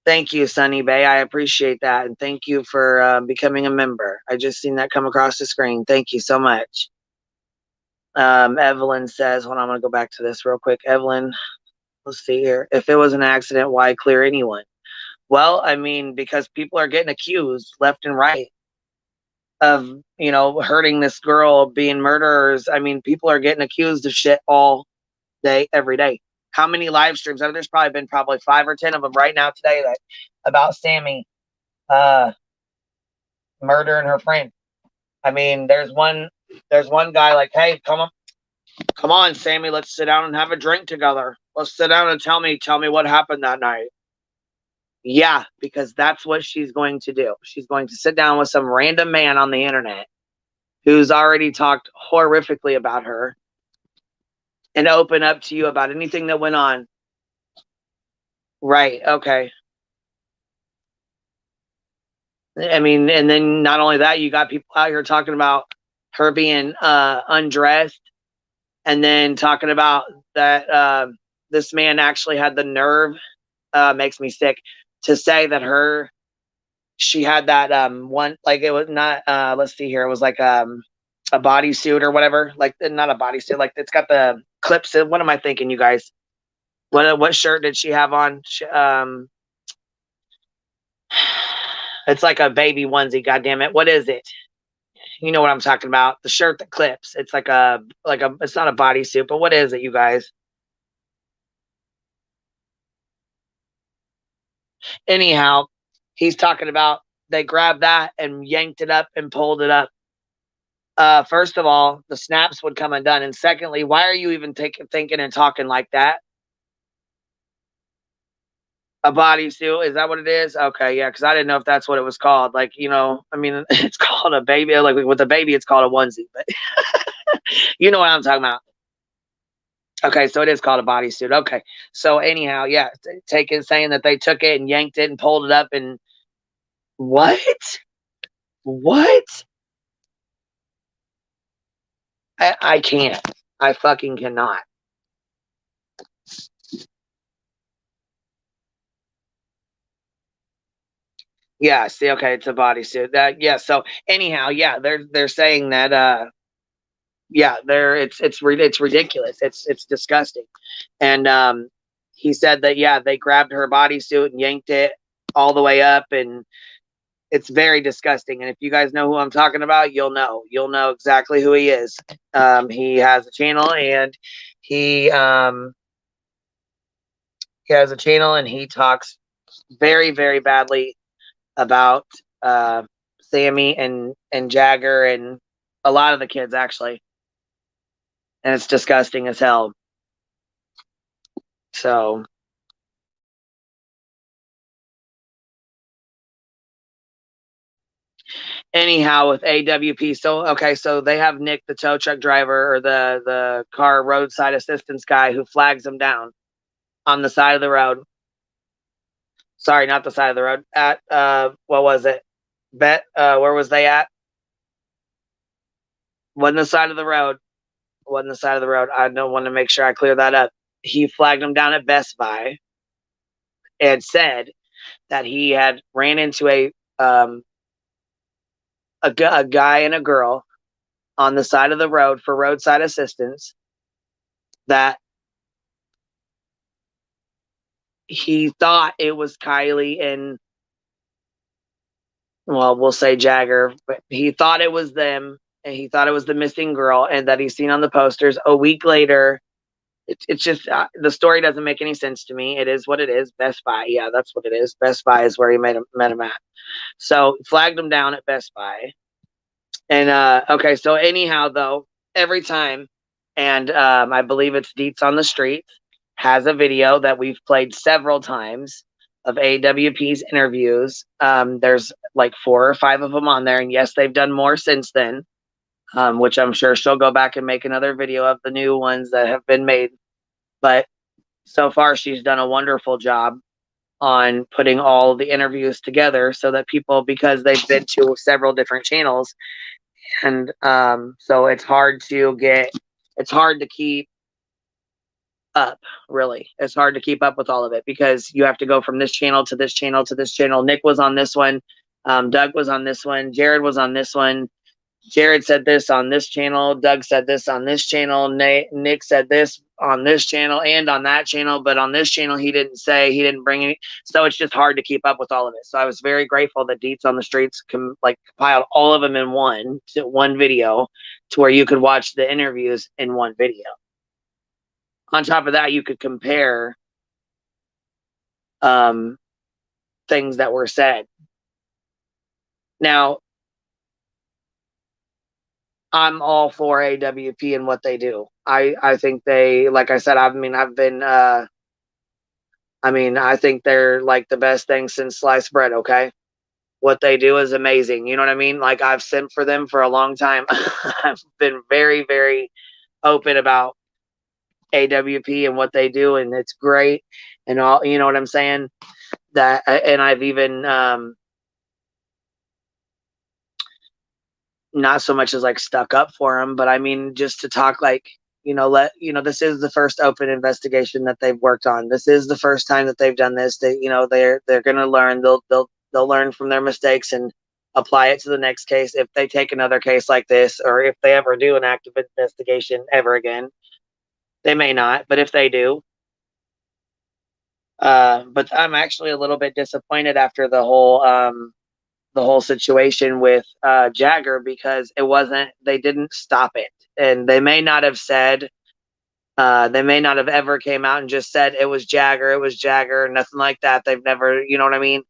Thank you, Sunny Bay. I appreciate that. And thank you for becoming a member. I just seen that come across the screen. Thank you so much. Evelyn says, hold on, I'm going to go back to this real quick. Evelyn, let's see here. If it was an accident, why clear anyone? Well, I mean, because people are getting accused left and right of, you know, hurting this girl, being murderers. I mean, people are getting accused of shit all day, every day. How many live streams? I mean, there's probably been 5 or 10 of them right now today that about Sammy murdering her friend. I mean, there's one guy like, hey, come on, Sammy, let's sit down and have a drink together. Let's sit down and tell me what happened that night. Yeah, because that's what she's going to do. She's going to sit down with some random man on the internet who's already talked horrifically about her and open up to you about anything that went on. Right, okay. I mean, and then not only that, you got people out here talking about her being undressed, and then talking about that this man actually had the nerve, makes me sick, to say that she had that one, like it was not, let's see here, it was like a bodysuit or whatever, like not a bodysuit, like it's got the clips. What am I thinking, you guys? What shirt did she have on? It's like a baby onesie, goddamn it. What is it? You know what I'm talking about. The shirt that clips. It's like a it's not a bodysuit, but what is it, you guys? Anyhow, he's talking about they grabbed that and yanked it up and pulled it up. First of all, the snaps would come undone. And secondly, why are you even thinking and talking like that? A bodysuit, is that what it is? Okay, yeah, because I didn't know if that's what it was called. Like, you know, I mean, it's called a baby. Like with a baby, it's called a onesie, but you know what I'm talking about. Okay, so it is called a bodysuit. Okay, so anyhow, yeah, saying that they took it and yanked it and pulled it up and what? What? I can't. I fucking cannot. Yeah, see, okay, it's a bodysuit. Yeah, so anyhow, yeah, they're saying that yeah, it's ridiculous. It's disgusting. And he said that yeah, they grabbed her bodysuit and yanked it all the way up, and it's very disgusting. And if you guys know who I'm talking about, you'll know exactly who he is. He has a channel, and he has a channel, and he talks very, very badly about Sammy and Jagger and a lot of the kids, actually. And it's disgusting as hell. So anyhow, with AWP, so okay, so they have Nick, the tow truck driver, or the car roadside assistance guy, who flags them down on the side of the road. Sorry, not the side of the road. At what was it? Where was they at? Wasn't the side of the road. Wasn't the side of the road. I don't want to make sure I clear that up. He flagged them down at Best Buy. and said that he had ran into a guy and a girl on the side of the road for roadside assistance, that he thought it was Kylie and, well, we'll say Jagger, but he thought it was them, and he thought it was the missing girl, and that he's seen on the posters. A week later, it's just the story doesn't make any sense to me. It is what it is. Best Buy, yeah, that's what it is. Best Buy is where he met him at. So flagged him down at Best Buy, and okay. So anyhow, though, every time, and I believe it's Deets on the Street has a video that we've played several times of AWP's interviews. There's like 4 or 5 of them on there, and yes, they've done more since then, which I'm sure she'll go back and make another video of the new ones that have been made. But so far, she's done a wonderful job on putting all the interviews together so that people, because they've been to several different channels, and so it's hard to keep up. Really, it's hard to keep up with all of it, because you have to go from this channel to this channel to this channel. Nick was on this one, Doug was on this one, Jared was on this one, Jared said this on this channel, Doug said this on this channel, Nick said this on this channel and on that channel, but on this channel he didn't bring any. So it's just hard to keep up with all of it. So I was very grateful that Deets on the Streets compiled all of them in one video, to where you could watch the interviews in one video. On top of that, you could compare things that were said. Now, I'm all for AWP and what they do. I think they, like I said, I think they're like the best thing since sliced bread, okay? What they do is amazing. You know what I mean? Like, I've simped for them for a long time. I've been very, very open about AWP and what they do, and it's great and all, you know what I'm saying? That, and I've even not so much as like stuck up for them, but I mean, just to talk, like, this is the first open investigation that they've worked on. This is the first time that they've done this. They're going to learn. They'll learn from their mistakes and apply it to the next case. If they take another case like this, or if they ever do an active investigation ever again, they may not, but if they do, but I'm actually a little bit disappointed after the whole situation with Jagger, because they didn't stop it. And they may not have ever came out and just said it was Jagger, nothing like that. They've never, you know what I mean?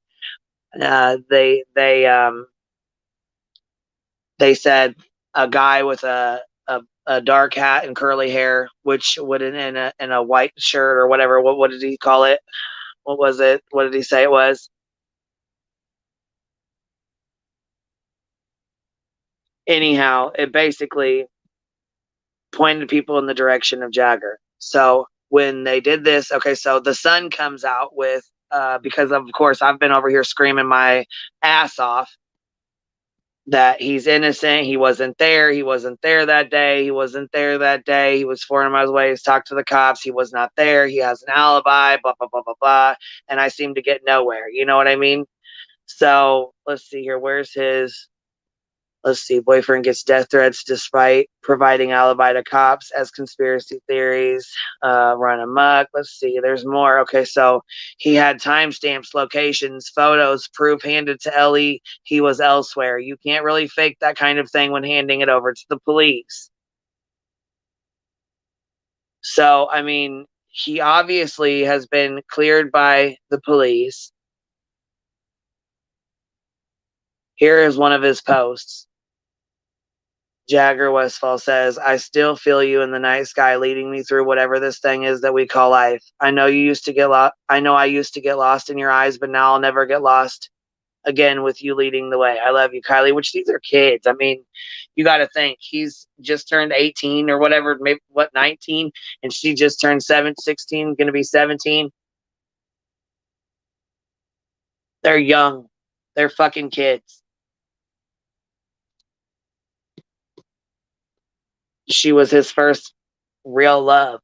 They said a guy with a dark hat and curly hair, which would in a white shirt or whatever. What did he call it? What was it? What did he say it was? Anyhow, it basically pointed people in the direction of Jagger. So when they did this, okay, so the son comes out with, because of course I've been over here screaming my ass off that he's innocent. He wasn't there. He wasn't there that day. He wasn't there that day. He was 400 miles away. He's talked to the cops. He was not there. He has an alibi, blah, blah, blah, blah, blah. And I seem to get nowhere. You know what I mean? So let's see here. Where's his... Let's see. Boyfriend gets death threats despite providing alibi to cops, as conspiracy theories run amok. Let's see. There's more. Okay, so he had timestamps, locations, photos, proof handed to Ellie. He was elsewhere. You can't really fake that kind of thing when handing it over to the police. So, I mean, he obviously has been cleared by the police. Here is one of his posts. Jagger Westfall says, I still feel you in the night sky leading me through whatever this thing is that we call life. I know you used to get lost. I know I used to get lost in your eyes, but now I'll never get lost again with you leading the way. I love you, Kylie, which these are kids. I mean, you got to think he's just turned 18 or whatever, maybe 19, and she just turned 16, going to be 17. They're young. They're fucking kids. She was his first real love.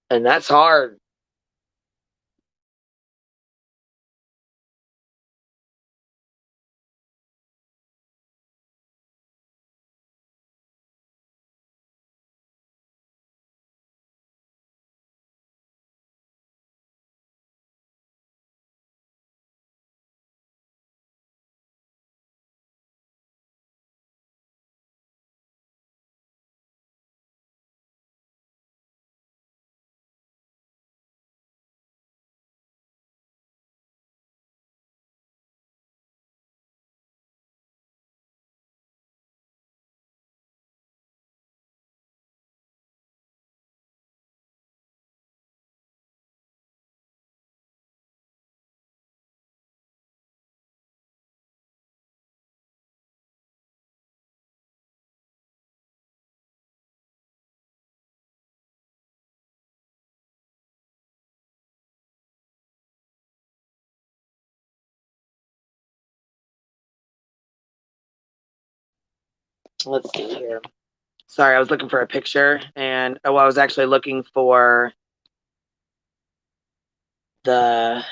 And that's hard. let's see here. Sorry, I was looking for a picture, and I was actually looking for the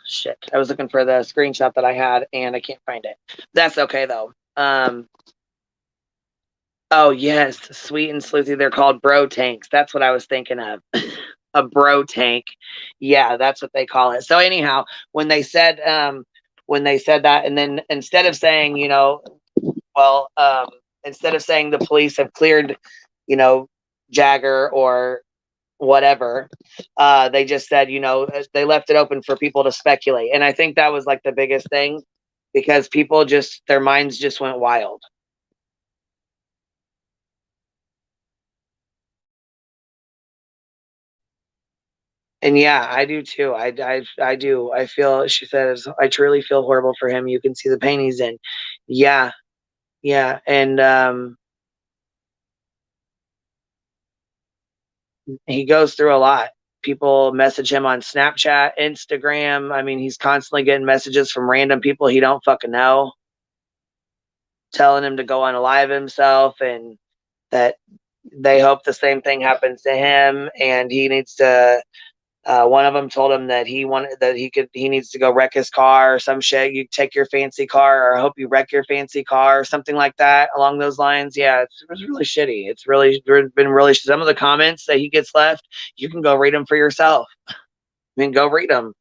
shit. I was looking for the screenshot that I had, and I can't find it. That's okay though. Oh yes, sweet and sleuthy. They're called bro tanks. That's what I was thinking of. A bro tank. Yeah, that's what they call it. So anyhow, when they said that, and then instead of saying, well, instead of saying the police have cleared, Jagger or whatever, they just said, they left it open for people to speculate. And I think that was like the biggest thing, because people just, their minds just went wild. And yeah, I do too. I do. I feel, she says, I truly feel horrible for him. You can see the pain he's in. Yeah. Yeah. And he goes through a lot. People message him on Snapchat, Instagram. I mean, he's constantly getting messages from random people he don't fucking know, telling him to go on live himself, and that they hope the same thing happens to him, and he needs to, one of them told him that he needs to go wreck his car or some shit. You take your fancy car, or I hope you wreck your fancy car, or something like that along those lines. Yeah, it was really shitty. It's really been really, some of the comments that he gets left, you can go read them for yourself. I mean, go read them.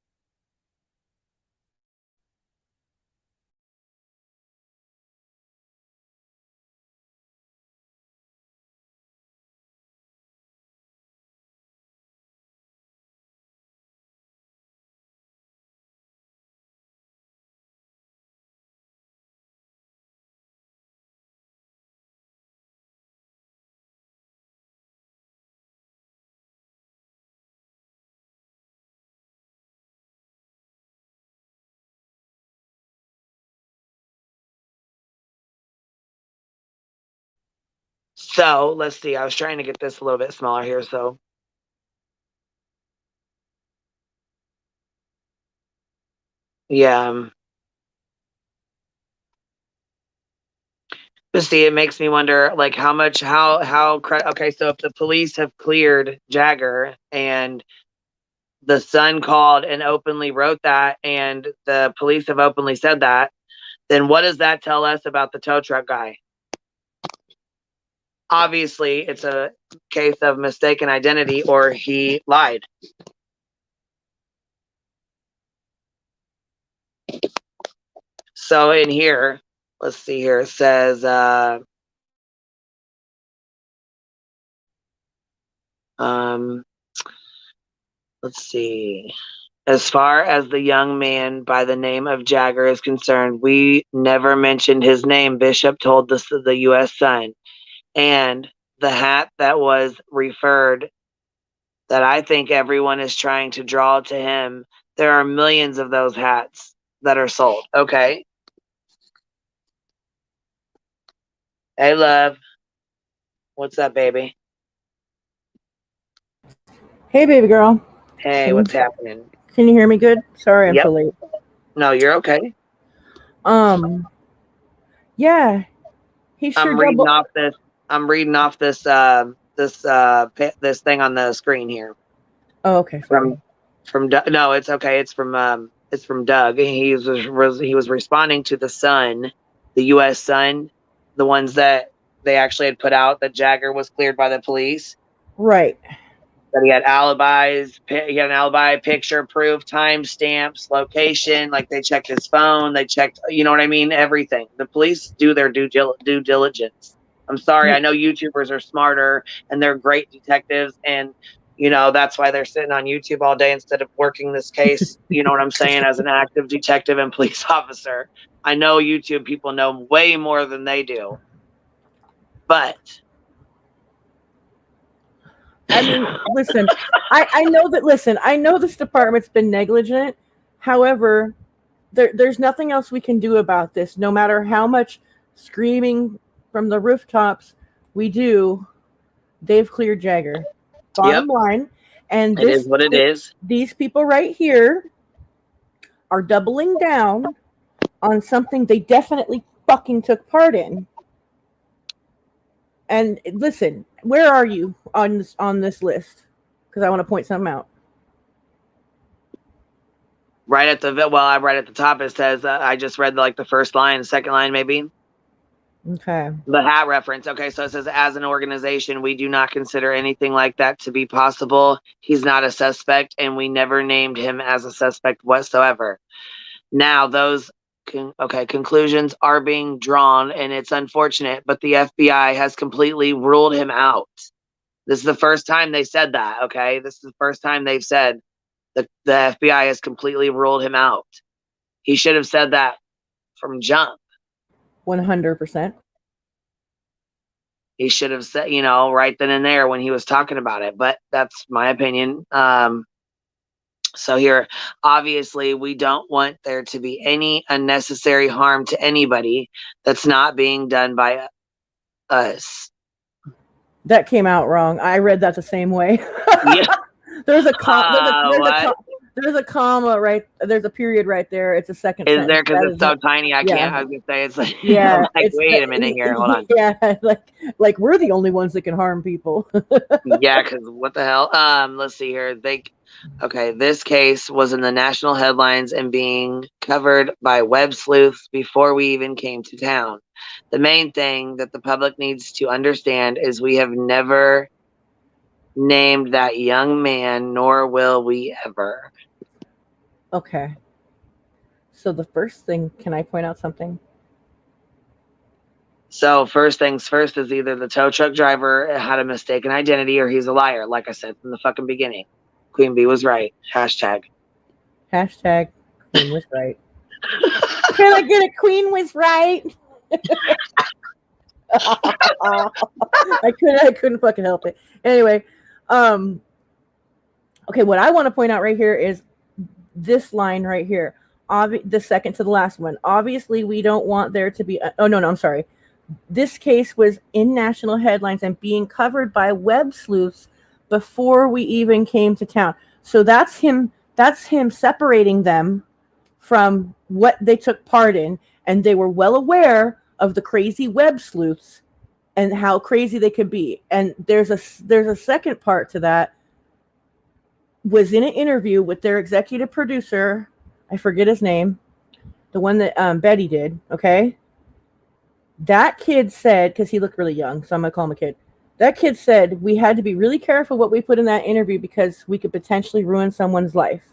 So let's see. I was trying to get this a little bit smaller here. So yeah. But see, it makes me wonder, like, how much, okay, so if the police have cleared Jagger, and the Sun called and openly wrote that, and the police have openly said that, then what does that tell us about the tow truck guy? Obviously, it's a case of mistaken identity, or he lied. So in here, let's see here, it says, let's see. As far as the young man by the name of Jagger is concerned, we never mentioned his name, Bishop told the U.S. Sun. And the hat that was referred, that I think everyone is trying to draw to him, there are millions of those hats that are sold. Okay. Hey, love. What's up, baby? Hey, baby girl. Hey, what's happening? Can you hear me good? Sorry, I'm Yep. so late. No, you're okay. Yeah, he sure I'm reading off this. This thing on the screen here. Oh, okay. Sorry. From no, it's okay. It's from Doug. He was responding to the Sun, the U.S. Sun, the ones that they actually had put out that Jagger was cleared by the police. Right. That he had alibis. He had an alibi, picture proof, timestamps, location. Like, they checked his phone. They checked, you know what I mean? Everything. The police do their due diligence. I'm sorry. I know YouTubers are smarter and they're great detectives, and that's why they're sitting on YouTube all day instead of working this case. You know what I'm saying? As an active detective and police officer, I know YouTube people know way more than they do. But I mean, listen, I know that. Listen, I know this department's been negligent. However, there's nothing else we can do about this. No matter how much screaming from the rooftops we do, they've cleared Jagger. Bottom line, and it is what it is. These people right here are doubling down on something they definitely fucking took part in. And listen, where are you on this list? Because I want to point something out. Right at right at the top it says I just read like the first line, the second line maybe. Okay. The hat reference. Okay, so it says, as an organization, we do not consider anything like that to be possible. He's not a suspect, and we never named him as a suspect whatsoever. Now, those conclusions are being drawn, and it's unfortunate, but the FBI has completely ruled him out. This is the first time they said that, okay? This is the first time they've said that the FBI has completely ruled him out. He should have said that from jump. 100%. He should have said, right then and there when he was talking about it. But that's my opinion. So here, obviously, we don't want there to be any unnecessary harm to anybody that's not being done by us. That came out wrong. I read that the same way. Yeah. There's a comma right. There's a period right there. It's a second. Is there because it's so tiny? I can't. I was gonna say it's like. Yeah. I'm like, wait a minute here. Hold on. Yeah, like we're the only ones that can harm people. Yeah, because what the hell? Let's see here. This case was in the national headlines and being covered by web sleuths before we even came to town. The main thing that the public needs to understand is we have never named that young man, nor will we ever. Okay. So the first thing, can I point out something? So first things first is either the tow truck driver had a mistaken identity or he's a liar. Like I said from the fucking beginning. Queen Bee was right. Hashtag Queen was right. Can I get a Queen was right? I couldn't fucking help it. Anyway, okay, what I want to point out right here is this line right here. The second to the last one. Obviously, we don't want there to be I'm sorry. This case was in national headlines and being covered by web sleuths before we even came to town. So that's him separating them from what they took part in, and they were well aware of the crazy web sleuths and how crazy they could be. And there's a second part to that. Was in an interview with their executive producer, I forget his name, the one that Betty did, okay? That kid said, because he looked really young, so I'm going to call him a kid. That kid said we had to be really careful what we put in that interview because we could potentially ruin someone's life.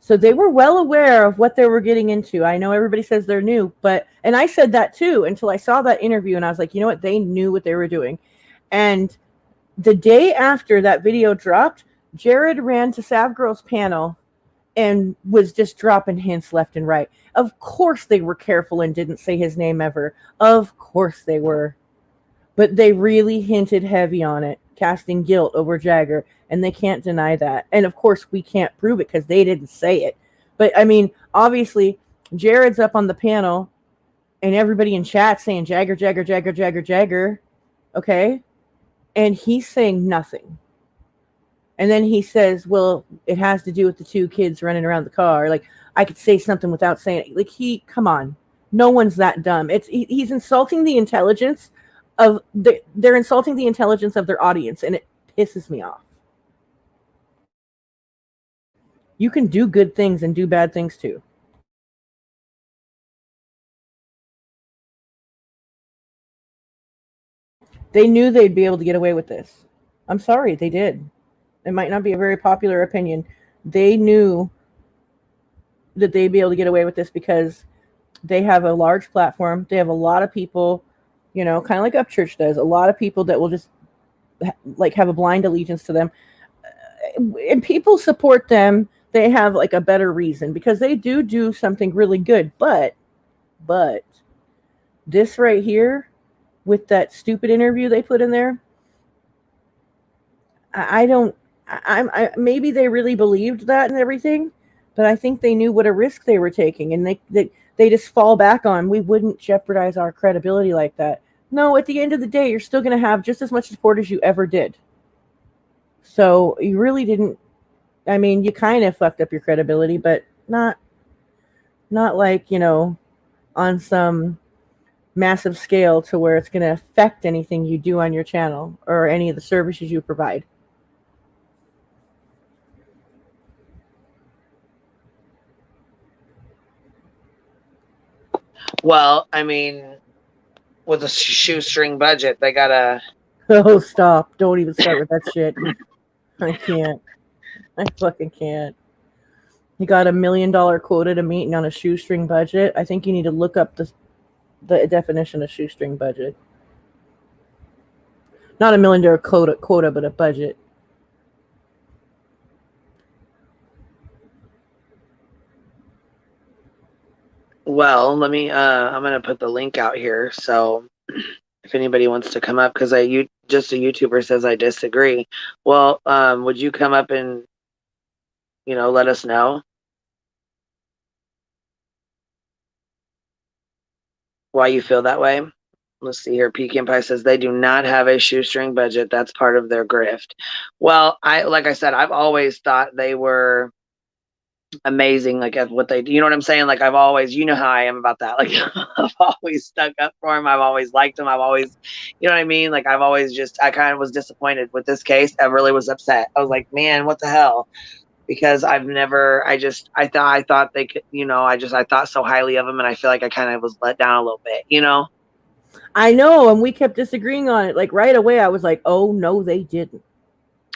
So they were well aware of what they were getting into. I know everybody says they're new, and I said that too until I saw that interview and I was like, you know what? They knew what they were doing. And the day after that video dropped, Jared ran to Savgirl's panel and was just dropping hints left and right. Of course they were careful and didn't say his name ever. Of course they were. But they really hinted heavy on it, casting guilt over Jagger, and they can't deny that. And of course we can't prove it because they didn't say it. But I mean, obviously, Jared's up on the panel and everybody in chat saying Jagger, Jagger, Jagger, Jagger, Jagger. Okay? And he's saying nothing. And then he says, well, it has to do with the two kids running around the car. Like, I could say something without saying it. Like, come on. No one's that dumb. He's insulting the intelligence of they're insulting the intelligence of their audience, and it pisses me off. You can do good things and do bad things too. They knew they'd be able to get away with this. I'm sorry, they did. It might not be a very popular opinion. They knew that they'd be able to get away with this because they have a large platform. They have a lot of people, kind of like Upchurch does. A lot of people that will just have a blind allegiance to them. And people support them. They have a better reason because they do something really good. But this right here with that stupid interview they put in there, maybe they really believed that and everything, but I think they knew what a risk they were taking, and they just fall back on, we wouldn't jeopardize our credibility like that. No, at the end of the day, you're still going to have just as much support as you ever did. So you really didn't. I mean, you kind of fucked up your credibility, but not like, on some massive scale to where it's going to affect anything you do on your channel or any of the services you provide. Well, I mean, with a shoestring budget, they gotta. Oh, stop. Don't even start with that shit. I can't. I fucking can't. You got $1 million quota to meet on a shoestring budget. I think you need to look up the definition of shoestring budget. Not $1 million quota, but a budget. Well, let me. I'm gonna put the link out here. So, if anybody wants to come up, because just a YouTuber says I disagree. Well, would you come up and let us know why you feel that way? Let's see here. Pecan Pie says they do not have a shoestring budget. That's part of their grift. Well, like I said, I've always thought they were amazing, like at what they do. You know what I'm saying? Like I've always, you know how I am about that. Like I've always stuck up for him. I've always liked him. I've always, you know what I mean? Like I've always I kind of was disappointed with this case. I really was upset. I was like, man, what the hell? Because I thought they could, I thought so highly of him, and I feel like I kind of was let down a little bit, I know, and we kept disagreeing on it. Like right away, I was like, "Oh no, they didn't."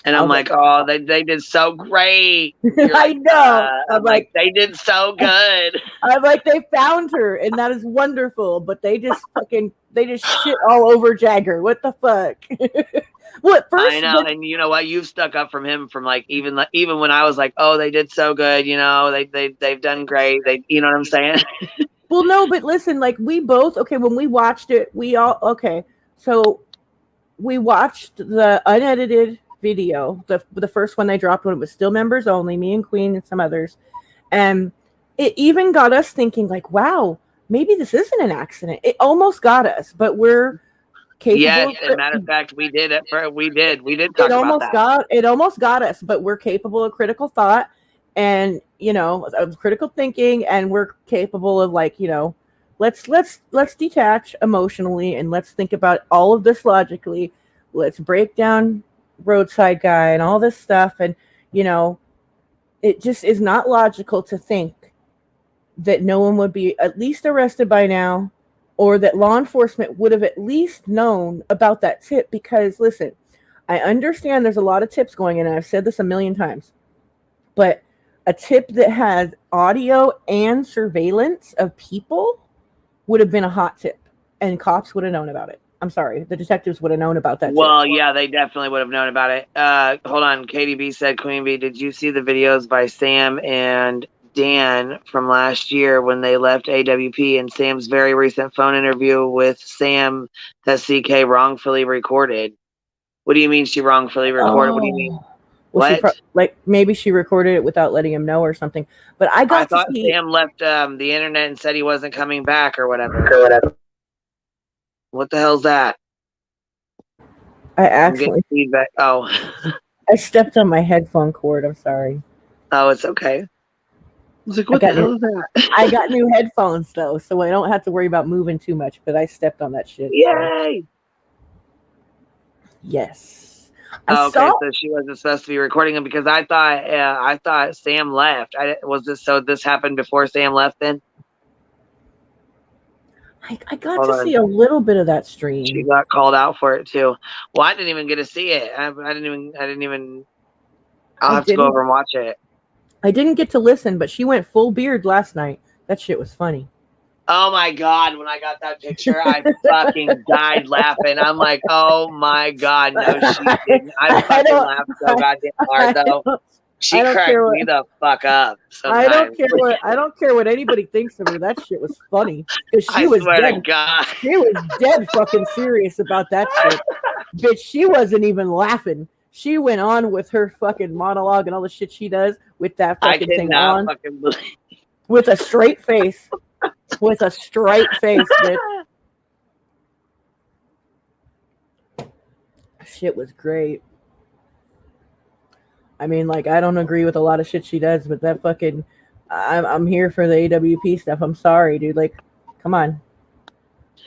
And I'm like, oh, they did so great. I know. I'm like, they did so good. I'm like, they found her, and that is wonderful. But they just shit all over Jagger. What the fuck? What first? I know, and you know what? You've stuck up from him from like even when I was like, oh, they did so good. They've done great. You know what I'm saying? Well, no, but listen, like we both when we watched it, so we watched the unedited video, the first one they dropped when it was still members only, me and Queen and some others, and it even got us thinking like, wow, maybe this isn't an accident. It almost got us, but we're capable. Yes, as a matter of fact, we did it. We did talk about that. It almost got us, but we're capable of critical thought and of critical thinking, and we're capable of let's detach emotionally and let's think about all of this logically. Let's break down roadside guy and all this stuff, and it just is not logical to think that no one would be at least arrested by now, or that law enforcement would have at least known about that tip. Because listen, I understand there's a lot of tips going in, and I've said this a million times, but a tip that has audio and surveillance of people would have been a hot tip, and cops would have known about it. I'm sorry, the detectives would have known about that. Well, yeah, they definitely would have known about it. Hold on. KDB said, Queen Bee, did you see the videos by Sam and Dan from last year when they left AWP, and Sam's very recent phone interview with Sam that CK wrongfully recorded? What do you mean she wrongfully recorded? What do you mean? Well, maybe she recorded it without letting him know or something. But I thought Sam left the internet and said he wasn't coming back or whatever. What the hell's that? I actually feedback. Oh, I stepped on my headphone cord. I'm sorry. Oh, it's okay. I was like, what the hell is that? I got new headphones though, so I don't have to worry about moving too much. But I stepped on that shit. Yay! So. Yes. So she wasn't supposed to be recording him, because I thought Sam left. This happened before Sam left then? I got to see a little bit of that stream. She got called out for it too. Well, I didn't even get to see it. I didn't even. I'll have to go over and watch it. I didn't get to listen, but she went full beard last night. That shit was funny. Oh my God. When I got that picture, I fucking died laughing. I'm like, oh my God. No, she didn't. I fucking laughed so goddamn hard though. She cracked me the fuck up. Sometimes. I don't care what anybody thinks of her. That shit was funny. I swear to God. She was dead fucking serious about that shit. Bitch, she wasn't even laughing. She went on with her fucking monologue and all the shit she does with that fucking thing on. With a straight face. With a straight face, bitch. Shit was great. I mean, like, I don't agree with a lot of shit she does, but that fucking, I'm here for the AWP stuff. I'm sorry, dude. Like, come on.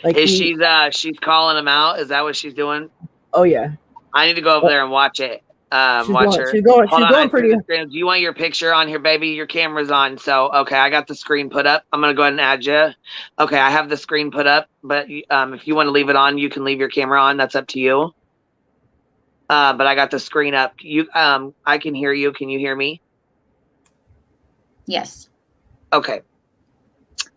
Like she's calling him out? Is that what she's doing? Oh yeah. I need to go over there and watch it. She's Watch going. her. She's going. Hold She's on, going pretty. do you want your picture on here, baby? Your camera's on. So, okay, I got the screen put up. I'm gonna go ahead and add you. Okay, I have the screen put up, but if you want to leave it on, you can leave your camera on. That's up to you. But I got the screen up. I can hear you. Can you hear me? Yes. Okay.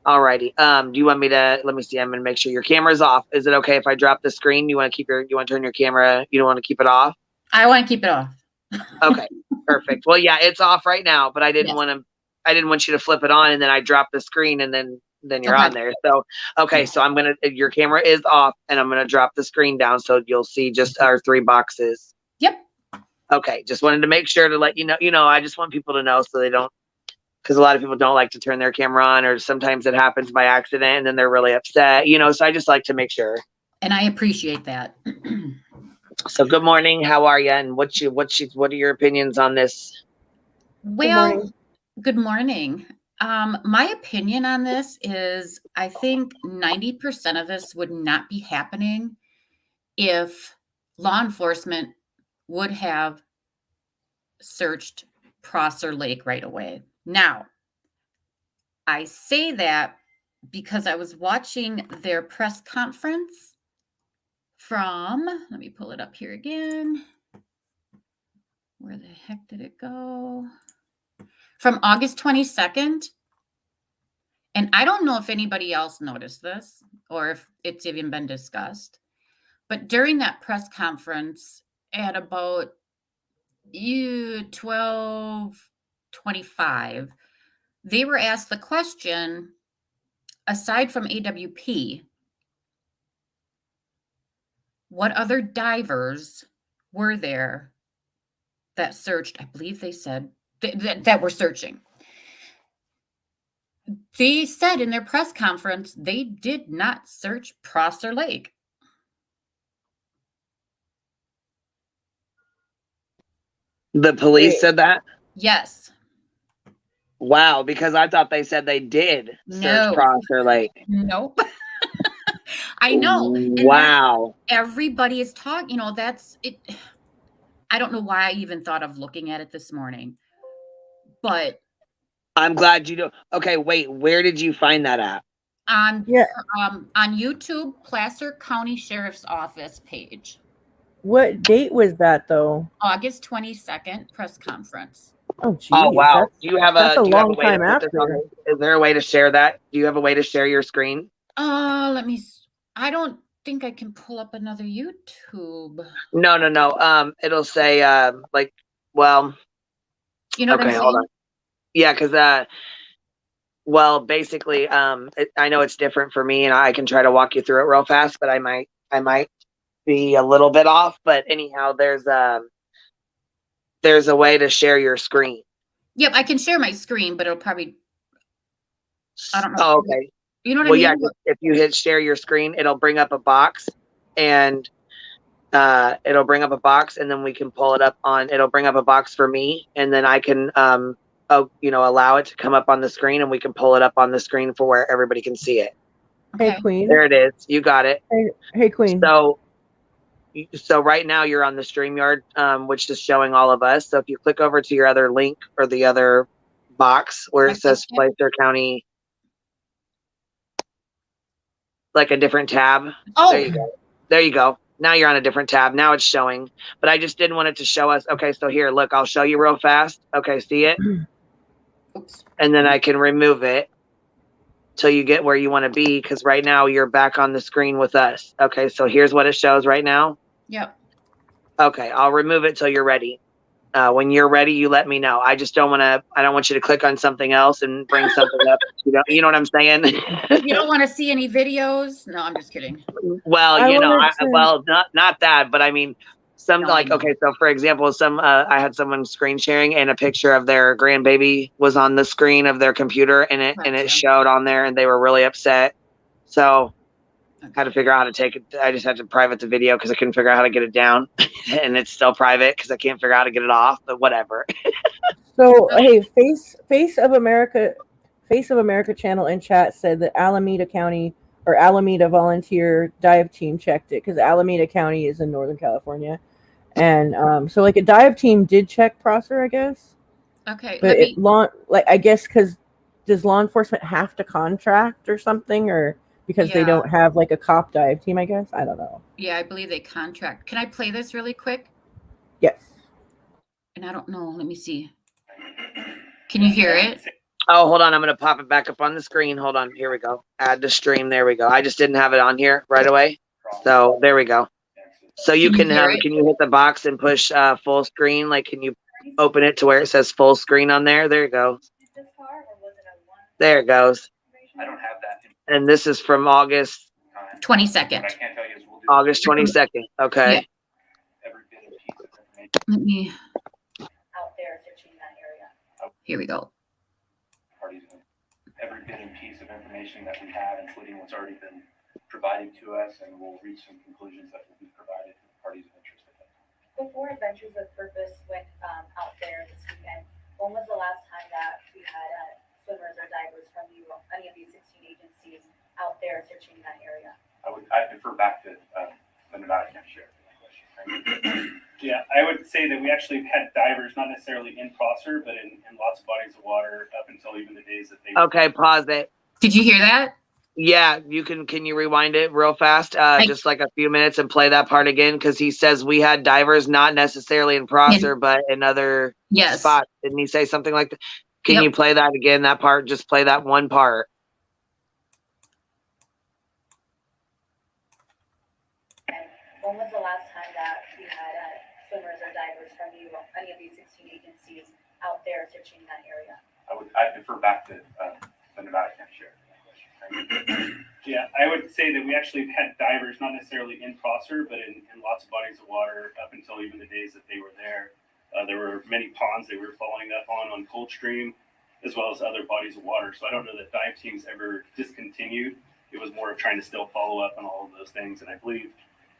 Alrighty. Do you want me to? Let me see. I'm gonna make sure your camera's off. Is it okay if I drop the screen? You want to turn your camera? You don't want to keep it off? I want to keep it off. Okay, perfect. Well, yeah, it's off right now, but I didn't want you to flip it on and then I drop the screen and then you're on there. So, okay, so your camera is off and I'm going to drop the screen down so you'll see just our 3 boxes. Yep. Okay, just wanted to make sure to let you know, I just want people to know so they don't, because a lot of people don't like to turn their camera on, or sometimes it happens by accident and then they're really upset, so I just like to make sure. And I appreciate that. So good morning. How are you? And what are your opinions on this? Well, good morning. My opinion on this is I think 90% of this would not be happening if law enforcement would have searched Prosser Lake right away. Now, I say that because I was watching their press conference from, let me pull it up here again. Where the heck did it go? From August 22nd. And I don't know if anybody else noticed this or if it's even been discussed. But during that press conference at about 12:25, they were asked the question, aside from AWP, what other divers were there that searched? I believe they said that were searching. They said in their press conference they did not search Prosser Lake. The police said that? Yes. Wow, because I thought they said they did search Prosser Lake. Nope. I know. Wow. Everybody is talking, that's it. I don't know why I even thought of looking at it this morning, but I'm glad you do. Okay, wait, where did you find that at? On YouTube, Placer County Sheriff's Office page. What date was that though? August 22nd press conference. Oh, geez, oh wow. Do you have a long time after? Is there a way to share that? Do you have a way to share your screen? Let me. I don't think I can pull up another YouTube. No. It'll say well. You know what I'm saying? Hold on. Yeah, because basically, I know it's different for me, and I can try to walk you through it real fast, but I might be a little bit off. But anyhow, there's a way to share your screen. Yep, I can share my screen, but it'll probably. I don't know. Oh, okay. You know what I mean? Yeah, if you hit share your screen, it'll bring up a box, and then we can pull it up on. It'll bring up a box for me, and then I can allow it to come up on the screen, and we can pull it up on the screen for where everybody can see it. Okay. Hey, Queen. There it is. You got it. Hey, Queen. So right now you're on the StreamYard, which is showing all of us. So if you click over to your other link or the other box where it says Placer County, like a different tab. Oh, there you go. Now you're on a different tab. Now it's showing, but I just didn't want it to show us. Okay, so here, look, I'll show you real fast. Okay, see it? Oops. And then I can remove it till you get where you want to be, because right now you're back on the screen with us. Okay, so here's what it shows right now. Yep. Okay, I'll remove it till you're ready. When you're ready, you let me know. I don't want you to click on something else and bring something up. You know what I'm saying? You don't want to see any videos? No, I'm just kidding. Well, not that, but I mean, okay, so for example, I had someone screen sharing and a picture of their grandbaby was on the screen of their computer, and it showed on there, and they were really upset. So I had to figure out how to take it. I just had to private the video because I couldn't figure out how to get it down, and it's still private because I can't figure out how to get it off. But whatever. So hey, Face of America channel in chat said that Alameda County or Alameda volunteer dive team checked it because Alameda County is in Northern California. And so like a dive team did check Prosser, I guess. Okay, But I guess because does law enforcement have to contract or something, or because they don't have like a cop dive team? I guess I don't know. Yeah, I believe they contract. Can I play this really quick? Yes. And I don't know. Let me see. Can you hear it? Oh, hold on. I'm going to pop it back up on the screen. Hold on. Here we go. Add to stream. There we go. I just didn't have it on here right away. So there we go. So you can you hit the box and push full screen? Like, can you open it to where it says full screen on there? There you go. There it goes. I don't have that. And this is from August 22nd. August 22nd. Okay. Yeah. Let me. Out there searching that area. Here we go. Every bit and piece of information that we have, including what's already been provided to us, and we'll reach some conclusions that will be provided to the parties of interest. Before Adventures of Purpose went out there this weekend, when was the last time that we had swimmers or divers from any of these 16 agencies out there searching that area? I'd defer back to the Nevada County Sheriff. Yeah, I would say that we actually had divers, not necessarily in Prosser, but in lots of bodies of water up until even the days that they. Okay, pause it. Did you hear that? Yeah, you can you rewind it real fast? Just like a few minutes and play that part again, because he says we had divers not necessarily in Prosser, but in other spots. Didn't he say something like that? Can you play that again? That part, just play that one part. When was the last time that we had swimmers or divers from any of these 16 agencies out there searching that area? I'd defer back to the Nevada County Sheriff. Yeah, I would say that we actually had divers, not necessarily in Prosser, but in lots of bodies of water up until even the days that they were there. There were many ponds they were following up on Coldstream, as well as other bodies of water. So I don't know that dive teams ever discontinued. It was more of trying to still follow up on all of those things. And I believe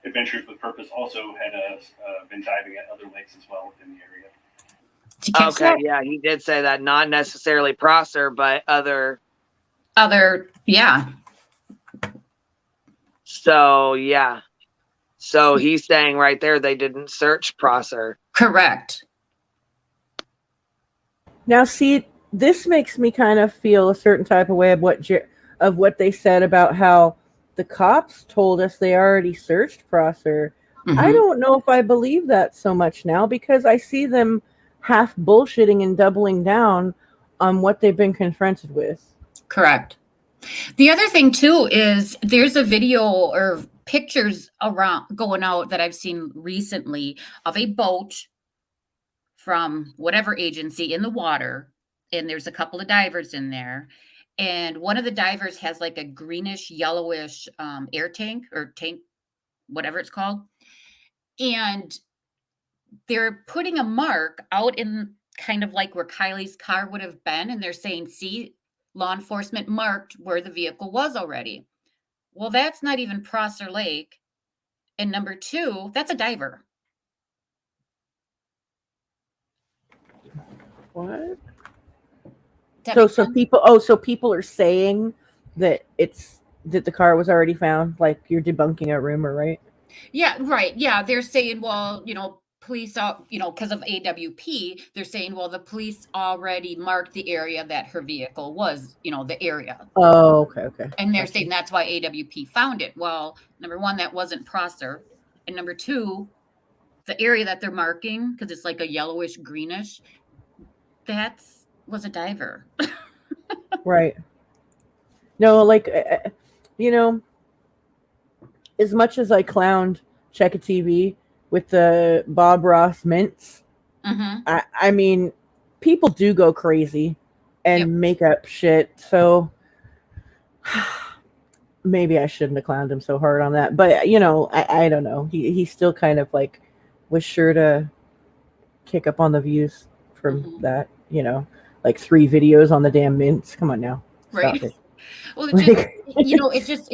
Adventures with Purpose also had been diving at other lakes as well within the area. Okay, yeah, he did say that, not necessarily Prosser, but other, yeah. So, yeah. So he's saying right there they didn't search Prosser. Correct. Now, see, this makes me kind of feel a certain type of way of what they said about how the cops told us they already searched Prosser. Mm-hmm. I don't know if I believe that so much now, because I see them half bullshitting and doubling down on what they've been confronted with. Correct. The other thing too is there's a video or pictures around going out that I've seen recently of a boat from whatever agency in the water, and there's a couple of divers in there, and one of the divers has like a greenish yellowish air tank or tank, whatever it's called, and they're putting a mark out in kind of like where Kylie's car would have been, and they're saying, see, law enforcement marked where the vehicle was already. Well, that's not even Prosser Lake. And number two, that's a diver. What? So people are saying that that the car was already found, like you're debunking a rumor, right? Yeah, right. Yeah, they're saying, well, police, because of AWP, they're saying, well, the police already marked the area that her vehicle was, the area. Oh, okay. And they're saying that's why AWP found it. Well, number one, that wasn't Prosser. And number two, the area that they're marking, because it's like a yellowish greenish, was a diver. Right. No, like, as much as I clowned Check a TV with the Bob Ross mints, mm-hmm. I mean, people do go crazy and make up shit. So maybe I shouldn't have clowned him so hard on that. But, I don't know. He still kind of like was sure to kick up on the views from that, like 3 videos on the damn mints. Come on now. Stop right. it. Well, it just,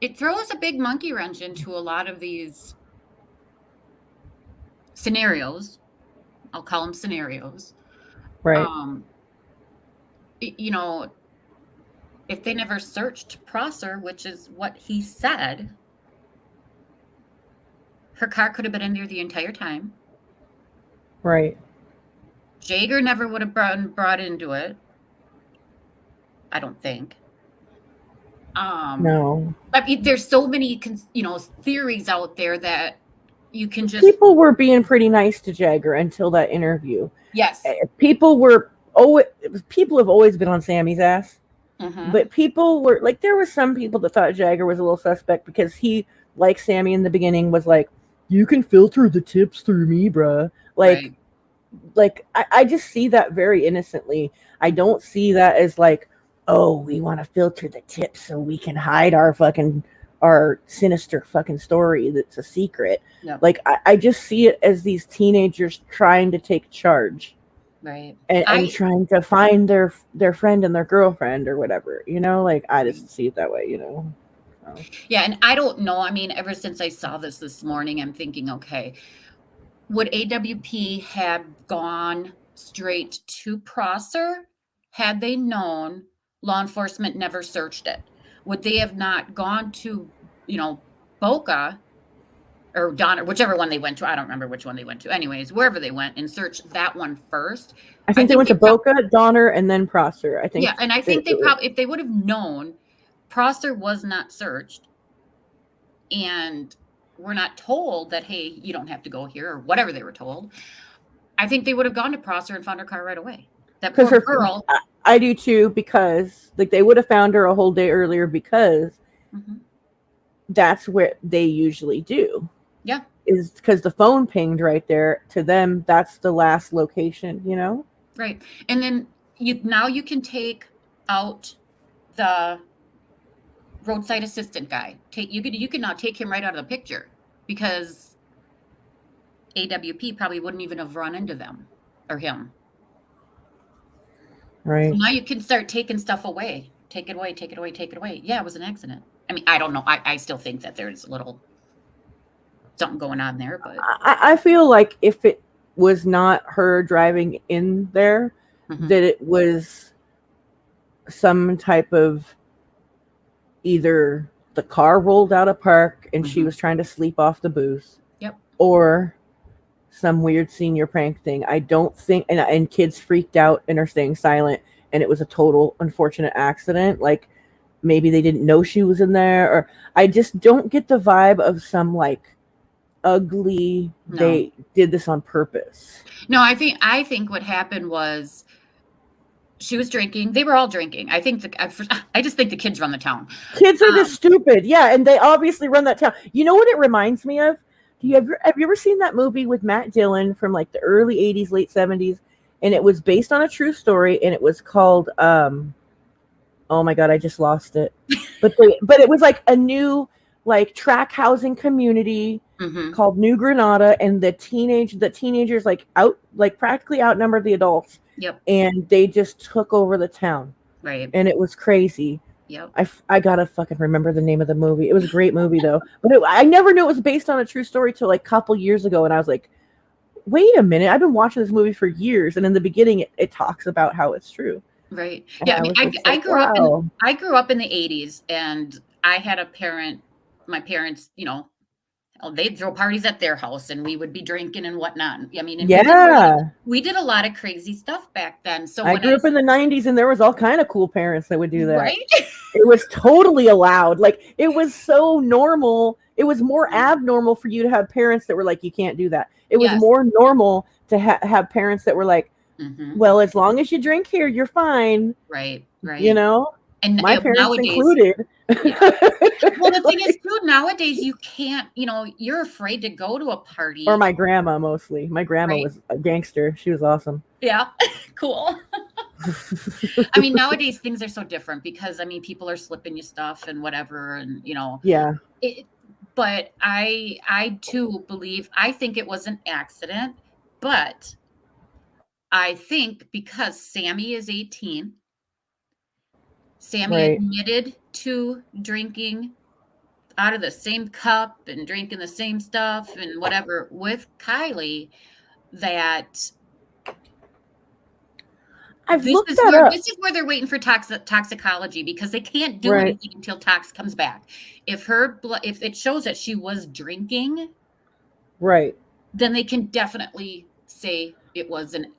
it throws a big monkey wrench into a lot of these scenarios. I'll call them scenarios. Right. if they never searched Prosser, which is what he said, her car could have been in there the entire time. Right. Jagger never would have been brought into it. I don't think. No. I mean, there's so many, theories out there that you can just. People were being pretty nice to Jagger until that interview. Yes. People have always been on Sammy's ass. Mm-hmm. But people were like, there were some people that thought Jagger was a little suspect because he, like Sammy in the beginning, was like, you can filter the tips through me, bruh. Right. I just see that very innocently. I don't see that as like, oh, we want to filter the tips so we can hide our sinister fucking story that's a secret. Yep. Like, I just see it as these teenagers trying to take charge. Right. And trying to find their friend and their girlfriend or whatever, like, I just see it that way, So. Yeah, and I don't know. I mean, ever since I saw this morning, I'm thinking, okay, would AWP have gone straight to Prosser had they known law enforcement never searched it? Would they have not gone to, Boca or Donner, whichever one they went to? I don't remember which one they went to. Anyways, wherever they went and searched that one first. I think they went to Boca, Donner, and then Prosser. I think. Yeah, and I think they probably, if they would have known Prosser was not searched and were not told that, hey, you don't have to go here or whatever they were told, I think they would have gone to Prosser and found her car right away. That poor girl. I do too, because like they would have found her a whole day earlier because that's what they usually do. Yeah. Is because the phone pinged right there. To them, that's the last location, Right. And then you can take out the roadside assistant guy. You can now take him right out of the picture because AWP probably wouldn't even have run into them or him. Right. So now you can start taking stuff away. Take it away, take it away, take it away. Yeah, it was an accident. I mean, I don't know. I still think that there's a little something going on there, but I feel like if it was not her driving in there, that it was some type of either the car rolled out of park and she was trying to sleep off the booze. Yep. Or some weird senior prank thing. I don't think, and kids freaked out and are staying silent, and it was a total unfortunate accident. Like maybe they didn't know she was in there, or I just don't get the vibe of some like ugly. No. They did this on purpose. No, I think what happened was she was drinking. They were all drinking. I just think the kids run the town. Kids are just stupid. Yeah, and they obviously run that town. You know what it reminds me of? Have you ever seen that movie with Matt Dillon from like the early 80s, late 70s? And it was based on a true story, and it was called oh my god, I just lost it. But it was like a new like track housing community called New Granada, and the teenagers like practically outnumbered the adults. Yep. And they just took over the town. Right. And it was crazy. Yep. I gotta fucking remember the name of the movie. It was a great movie though, but I never knew it was based on a true story till like a couple years ago, and I was like, wait a minute, I've been watching this movie for years, and in the beginning it talks about how it's true. Right. And yeah. I grew up in the 80s, and I had my parents, they'd throw parties at their house and we would be drinking and whatnot. I mean, we did a lot of crazy stuff back then. So I grew up in the 90s, and there was all kind of cool parents that would do that. Right. It was totally allowed. Like it was so normal. It was more abnormal for you to have parents that were like, you can't do that. It was more normal to have parents that were like, well, as long as you drink here, you're fine. Right. And my parents nowadays, included. Well, the thing is, too, nowadays you can't, you're afraid to go to a party. Or my grandma, mostly. My grandma was a gangster. She was awesome. Yeah. Cool. I mean, nowadays things are so different because, people are slipping you stuff and whatever. And, Yeah. But I too believe, I think it was an accident, but I think because Sammy is 18, Sammy admitted to drinking out of the same cup and drinking the same stuff and whatever with Kylie, that I've this looked is that where up. this is where they're waiting for toxicology, because they can't do Right. anything until tox comes back. If her blood, if it shows that she was drinking, Right. then they can definitely say it was an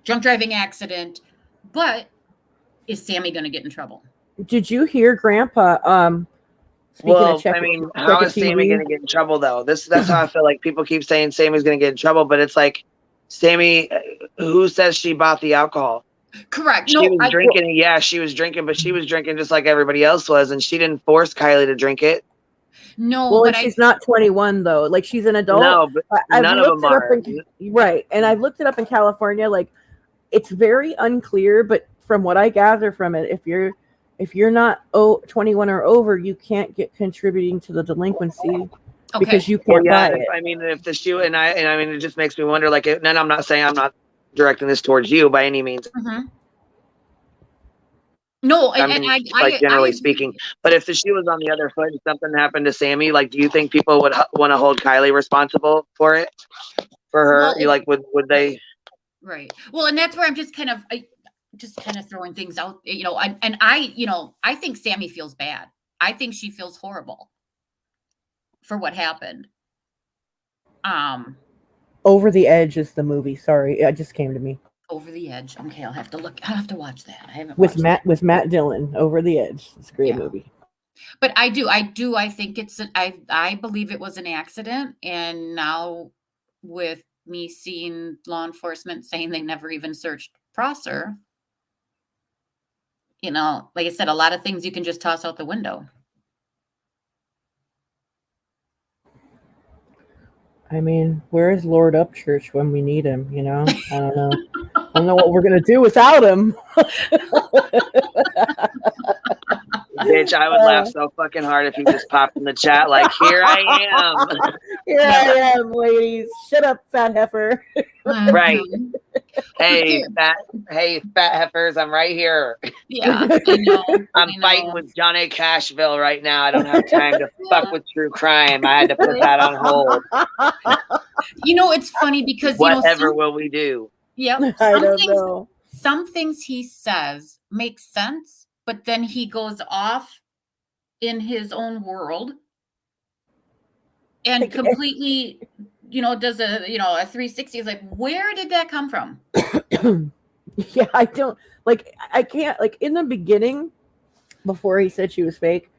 drunk driving accident. But is Sammy going to get in trouble? Did you hear Grandpa? Speaking Well, of checking, I mean, how is Sammy TV. going to get in trouble though? That's how I feel like people keep saying Sammy's going to get in trouble, but it's like Sammy, who says she bought the alcohol? Correct. She No, was drinking. Yeah, she was drinking, but she was drinking just like everybody else was, and she didn't force Kylie to drink it. no, Well, but and she's not 21 though. Like she's an adult. No, but I've none of looked them it up are. right, and I've looked it up in California. Like it's very unclear, but from what I gather from it, if you're not 21 or over, you can't get contributing to the delinquency because you can't buy it. I mean, if the shoe and I mean, it just makes me wonder. Like, and I'm not saying, I'm not directing this towards you by any means. Mm-hmm. No, I mean, like generally speaking. But if the shoe was on the other foot and something happened to Sammy, like, do you think people would want to hold Kylie responsible for it? For her, Well, would they? Right. Well, and that's where I'm just kind of throwing things out, I think Sammy feels bad. I think she feels horrible for what happened. Over the Edge is the movie. Sorry, it just came to me. Over the Edge. Okay, I'll have to watch that. I haven't with Matt Dillon. Over the Edge. It's a great movie. But I think I believe it was an accident, and now with me seeing law enforcement saying they never even searched Prosser, like I said, a lot of things you can just toss out the window. I mean, where is Lord Upchurch when we need him? I don't know. I don't know what we're gonna do without him. Bitch, I would laugh so fucking hard if he just popped in the chat like, "Here I am." Here I am, ladies. Shut up, fat heifer. Right. Hey, fat heifers, I'm right here. Yeah, I know. I'm fighting with John A. Cashville right now. I don't have time to fuck with true crime. I had to put that on hold. It's funny because whatever will we do? Yep. I don't know. Some things he says make sense, but then he goes off in his own world and completely, does a 360. Is like, where did that come from? Yeah, I don't I can't in the beginning, before he said she was fake,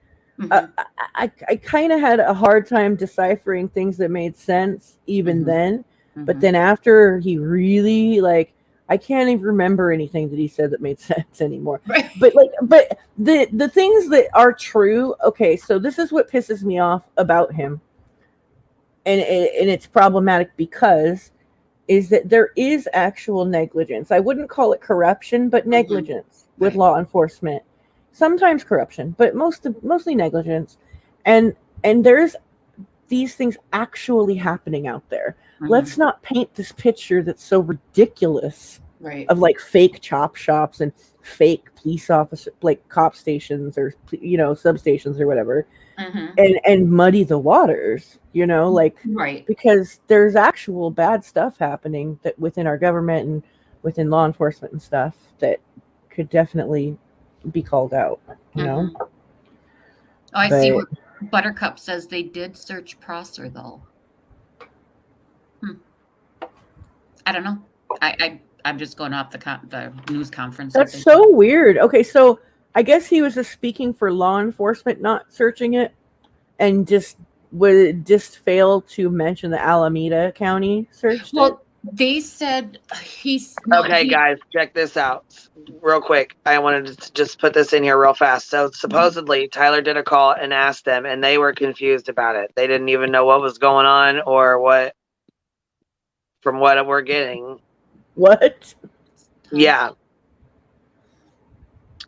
I kind of had a hard time deciphering things that made sense even then. But then after he really I can't even remember anything that he said that made sense anymore. Right. But the things that are true. Okay, so this is what pisses me off about him, and it's problematic because is that there is actual negligence. I wouldn't call it corruption, but negligence with law enforcement. Sometimes corruption, but mostly negligence. And there's these things actually happening out there. Let's not paint this picture that's so ridiculous of fake chop shops and fake police officer, cop stations or substations or whatever, and muddy the waters, because there's actual bad stuff happening that within our government and within law enforcement and stuff that could definitely be called out. Oh, I see what Buttercup says. They did search Prosser though. I don't know. I'm just going off the news conference. That's so weird. Okay, so I guess he was just speaking for law enforcement, not searching it, and just fail to mention the Alameda County searched it. They said guys, check this out real quick. I wanted to just put this in here real fast. So supposedly Tyler did a call and asked them, and they were confused about it. They didn't even know what was going on or what. From what we're getting. What? Yeah.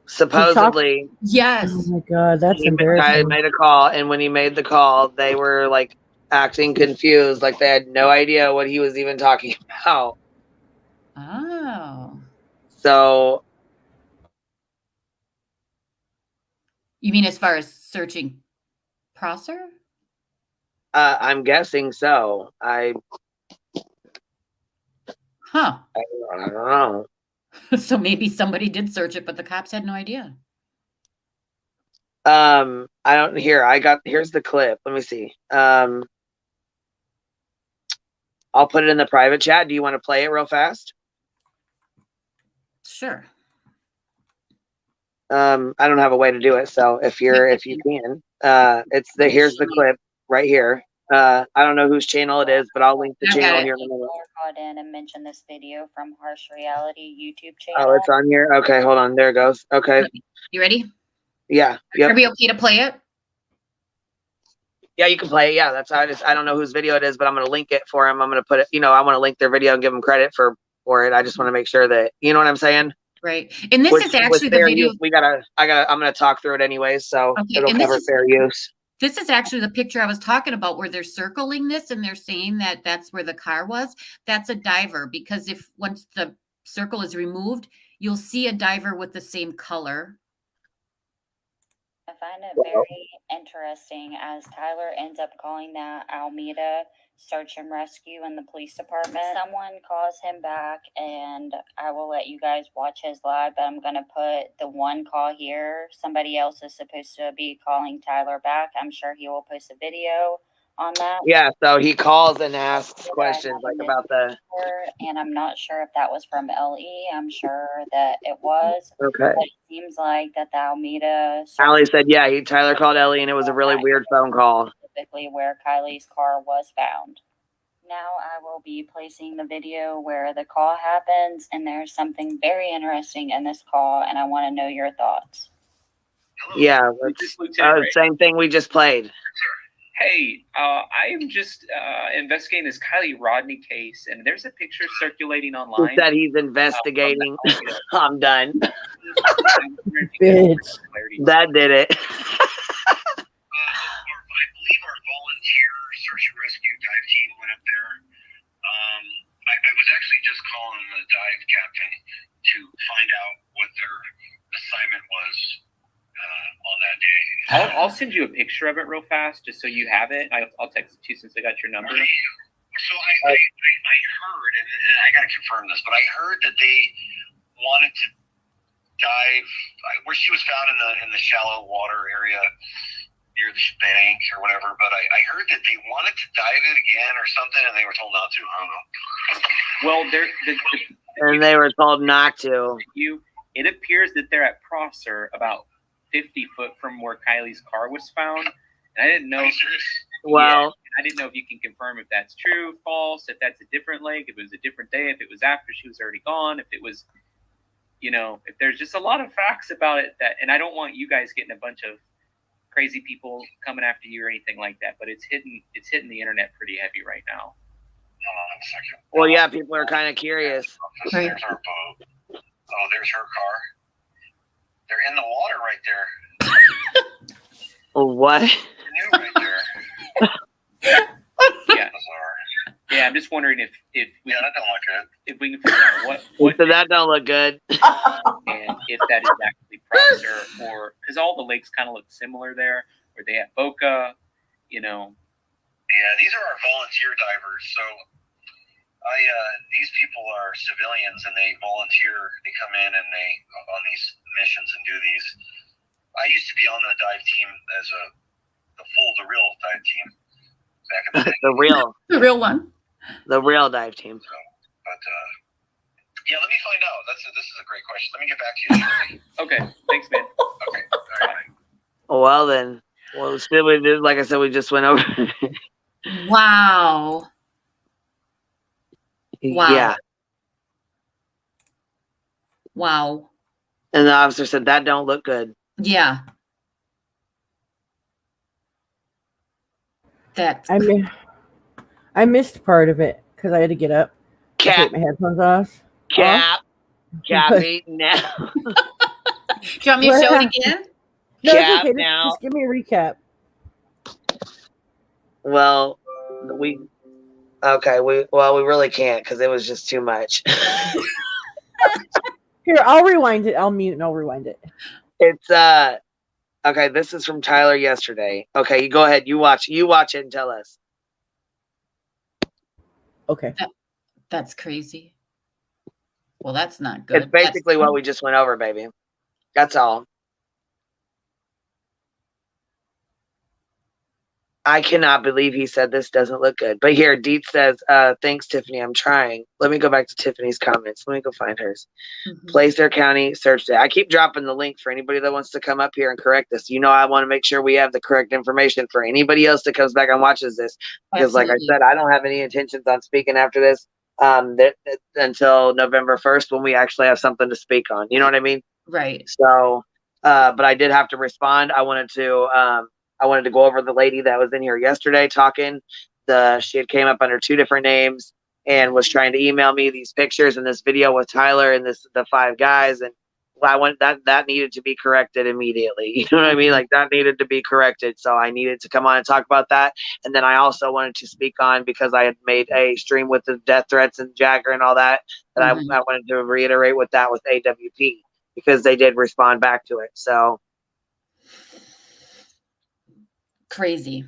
Supposedly. Yes. Oh my God, that's embarrassing. I made a call, and when he made the call, they were acting confused, like they had no idea what he was even talking about. Oh. So. You mean as far as searching Prosser? I'm guessing so. Huh. I don't know. So maybe somebody did search it, but the cops had no idea. I don't here's the clip. Let me see. I'll put it in the private chat. Do you want to play it real fast? Sure. I don't have a way to do it, so if you can, here's the clip right here. I don't know whose channel it is, but I'll link the channel here in a minute. Called in and mentioned this video from Harsh Reality YouTube channel. Oh, it's on here. Okay, hold on. There it goes. Okay. You ready? Yeah. Yep. Are we okay to play it? Yeah, you can play it. Yeah, that's how it is. I don't know whose video it is, but I'm gonna link it for him. I'm gonna put it. I want to link their video and give them credit for it. I just want to make sure that you know what I'm saying. Right. And this is actually the video. I'm gonna talk through it anyways, so it'll cover fair use. This is actually the picture I was talking about where they're circling this and they're saying that that's where the car was. That's a diver, because once the circle is removed, you'll see a diver with the same color. I find it very interesting as Tyler ends up calling that Alameda search and rescue in the police department. Someone calls him back, and I will let you guys watch his live, but I'm going to put the one call here. Somebody else is supposed to be calling Tyler back. I'm sure he will post a video on that. Yeah, so he calls and asks questions like about and I'm not sure if that was from LE. I'm sure that it was. Okay. But it seems like that the Alameda. Allie said, yeah, Tyler called Ellie and it was a really weird phone call. Specifically where Kylie's car was found. Now I will be placing the video where the call happens, and there's something very interesting in this call, and I want to know your thoughts. Hello. Yeah, Right? Same thing we just played. Hey, I am just investigating this Kylie Rodney case, and there's a picture circulating online. He said he's investigating. I'm done. Bitch. That did it. I believe our volunteer search and rescue dive team went up there. I was actually just calling the dive captain to find out what their assignment was on that day. I'll send you a picture of it real fast, just so you have it. I'll text it to you since I got your number. So I heard, and I got to confirm this, but I heard that they wanted to dive where she was found in the shallow water area near the bank or whatever. But I heard that they wanted to dive it again or something, and they were told not to. I don't know. Well, and they were told not to. It appears that they're at Prosser, about 50 foot from where Kylie's car was found, and I didn't know. Well, I didn't know if you can confirm if that's true, false, if that's a different lake, if it was a different day, if it was after she was already gone, if it was, if there's just a lot of facts about it and I don't want you guys getting a bunch of crazy people coming after you or anything like that, but it's hitting the internet pretty heavy right now. Hold on a second. Well, yeah, people are kind of curious. There's our boat. Oh, there's her car. They're in the water right there. What? Right there. Yeah. Yeah, I'm just wondering if we that don't look good. If we can figure out what so that don't look good. And if that is actually Prosser, or because all the lakes kind of look similar there, or they have Boca, Yeah, these are our volunteer divers. So these people are civilians, and they volunteer. They come in and they on these missions and do these. I used to be on the dive team as the real dive team back in the day. The real one. The real dive team. So, but yeah, let me find out. This is a great question. Let me get back to you. Okay, thanks, man. Okay, all right. Well then, still we did. Like I said, we just went over. Wow. Yeah. Wow. And the officer said that don't look good. Yeah. I missed part of it because I had to get up. Cap. Take my headphones off. Cap me now. Do you want me to show it again? No, Cap it's okay. now. Just give me a recap. Well, we really can't because it was just too much. Here, I'll rewind it. I'll mute and I'll rewind it. It's okay. This is from Tyler yesterday. Okay, you go ahead. You watch it and tell us. Okay. That's crazy. Well, that's not good. It's basically what we just went over, baby. That's all. I cannot believe he said this doesn't look good. But here, Deet says, thanks, Tiffany. I'm trying. Let me go back to Tiffany's comments. Let me go find hers. Placer County search day. I keep dropping the link for anybody that wants to come up here and correct this. You know, I want to make sure we have the correct information for anybody else that comes back and watches this. Because like I said, I don't have any intentions on speaking after this until November 1st when we actually have something to speak on. You know what I mean? Right. So, but I did have to respond. I wanted to go over the lady that was in here yesterday talking. She had came up under 2 different names and was trying to email me these pictures and this video with Tyler and the 5 guys. And I want that needed to be corrected immediately. You know what I mean? Like that needed to be corrected. So I needed to come on and talk about that. And then I also wanted to speak on, because I had made a stream with the death threats and Jagger and all that, I wanted to reiterate with that with AWP, because they did respond back to it. So crazy.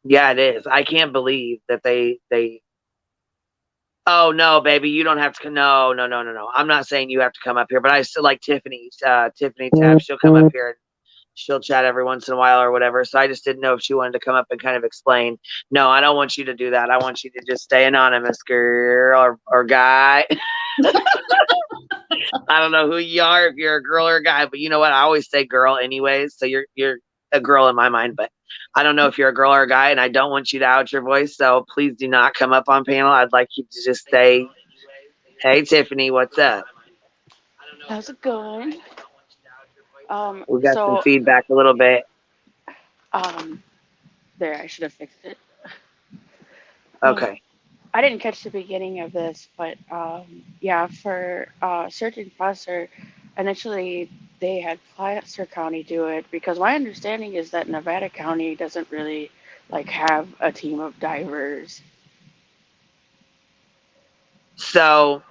Yeah, it is. I can't believe that they oh no, baby, you don't have to. No. I'm not saying you have to come up here, but I still like Tiffany Tab. She'll come up here and she'll chat every once in a while or whatever. So I just didn't know if she wanted to come up and kind of explain. No, I don't want you to do that. I want you to just stay anonymous, girl or guy. I don't know who you are, if you're a girl or a guy, but you know what? I always say girl anyways. So you're a girl in my mind, but I don't know if you're a girl or a guy, and I don't want you to out your voice. So please do not come up on panel. I'd like you to just say, hey, Tiffany, what's up? How's it going? We got some feedback a little bit. There, I should have fixed it. Okay. I didn't catch the beginning of this, but yeah, for search and placer, initially they had Placer County do it, because my understanding is that Nevada County doesn't really like have a team of divers. So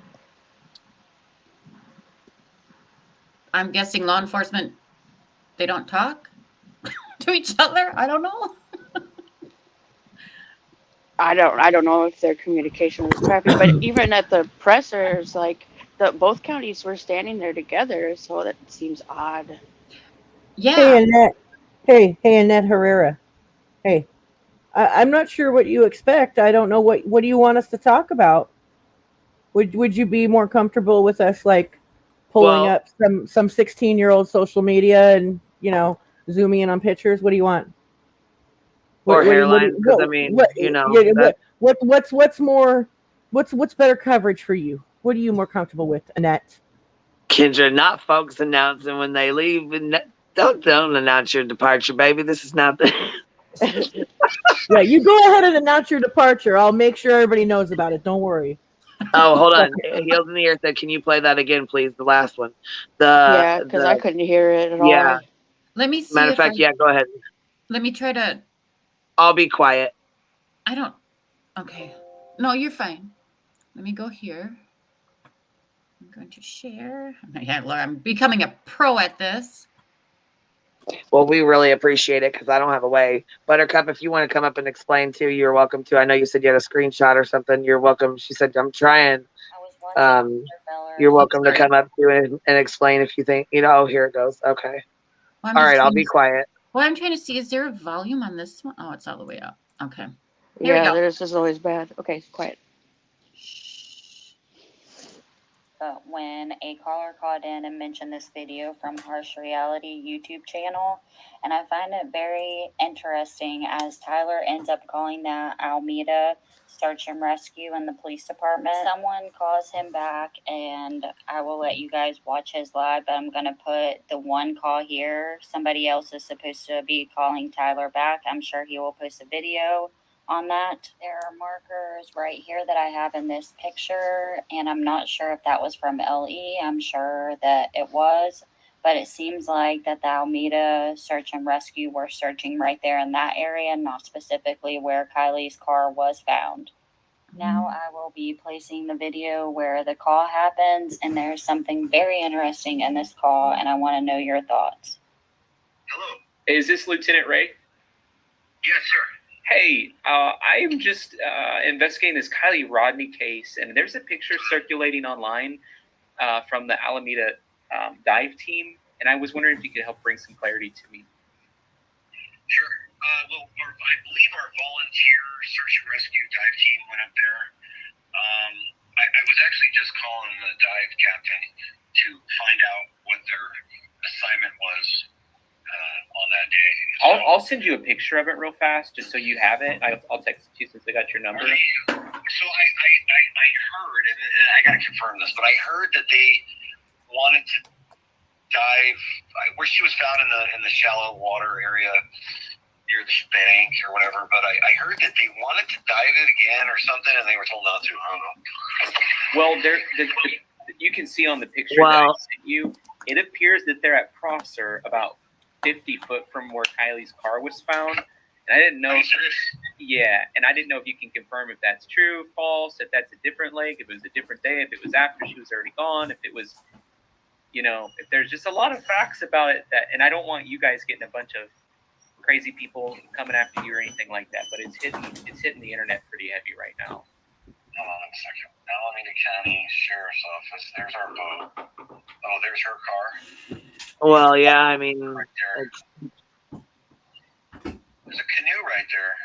I'm guessing law enforcement, they don't talk to each other. I don't know. I don't know if their communication was crappy, but even at the pressers, like both counties were standing there together, so that seems odd. Yeah. Hey, Annette. Hey, Annette Herrera. Hey, I'm not sure what you expect. I don't know what do you want us to talk about. Would you be more comfortable with us like pulling up some 16-year-old social media and zooming in on pictures? What do you want? Or hairline? Because I mean, what's better coverage for you? What are you more comfortable with, Annette? Kendra, not folks announcing when they leave. Don't announce your departure, baby. This is not the. Yeah, you go ahead and announce your departure. I'll make sure everybody knows about it. Don't worry. Oh, hold on. Heels in the Ear said, can you play that again, please? The last one. Yeah, because I couldn't hear it at all. Let me see. Matter of fact, go ahead. Let me try to. I'll be quiet. I don't. Okay. No, you're fine. Let me go here. I'm going to share. I'm becoming a pro at this. Well, we really appreciate it because I don't have a way. Buttercup, if you want to come up and explain too, you're welcome to. I know you said you had a screenshot or something. You're welcome. She said, I'm trying. You're welcome to come up to and explain if you think, oh, here it goes. Okay. Well, all right, I'll be quiet. Well, I'm trying to see, is there a volume on this one? Oh, it's all the way up. Okay. Yeah, this is always bad. Okay, quiet. When a caller called in and mentioned this video from Harsh Reality YouTube channel, and I find it very interesting as Tyler ends up calling that Alameda search and rescue in the police department. Someone calls him back, and I will let you guys watch his live, but I'm going to put the one call here. Somebody else is supposed to be calling Tyler back. I'm sure he will post a video on that. There are markers right here that I have in this picture, and I'm not sure if that was from LE. I'm sure that it was, but it seems like that the Alameda search and rescue were searching right there in that area, not specifically where Kylie's car was found. Now I will be placing the video where the call happens, and there's something very interesting in this call, and I want to know your thoughts. Hello. Is this Lieutenant Ray? Yes, sir. Hey, I'm just investigating this Kylie Rodney case, and there's a picture circulating online from the Alameda dive team, and I was wondering if you could help bring some clarity to me. Sure. Well, I believe our volunteer search and rescue dive team went up there. I was actually just calling the dive captain to find out what their assignment was on that day. I'll send you a picture of it real fast, just so you have it. I'll text it to you since I got your number. So I heard, and I got to confirm this, but I heard that they wanted to dive where she was found in the shallow water area near the bank or whatever. But I heard that they wanted to dive it again or something, and they were told not to. I don't know. Well, you can see on the picture that I sent you, it appears that they're at Prosser, about 50 foot from where Kylie's car was found. And I didn't know. And I didn't know if you can confirm if that's true, false, if that's a different lake, if it was a different day, if it was after she was already gone, if it was, if there's just a lot of facts about it and I don't want you guys getting a bunch of crazy people coming after you or anything like that, but it's hitting the internet pretty heavy right now. Hold on a second. Alameda County Sheriff's Office. There's our boat. Oh, there's her car. Well, yeah, I mean, right there. There's a canoe right there.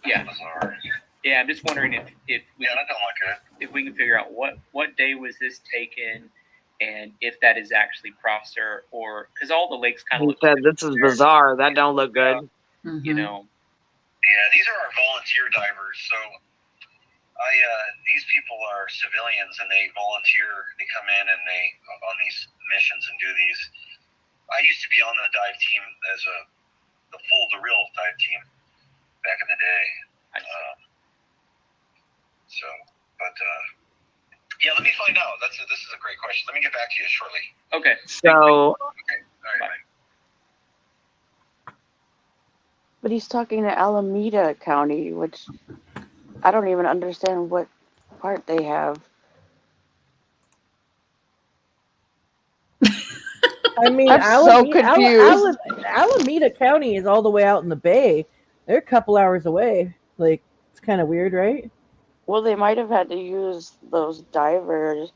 Yeah. Bizarre. Yeah, I'm just wondering if that don't look good. If we can figure out what day was this taken, and if that is actually Prosser, or because all the lakes kind of look. Said, this is bizarre. That don't look good. Yeah, these are our volunteer divers. So, these people are civilians, and they volunteer. They come in and they on these missions and do these. I used to be on the dive team as the real dive team back in the day. Yeah, let me find out. This is a great question. Let me get back to you shortly. Okay. So. Okay. All right. Bye. But he's talking to Alameda County, which I don't even understand what part they have. I mean, I'm so confused. Alameda County is all the way out in the bay. They're a couple hours away. Like, it's kind of weird, right? Well, they might have had to use those divers.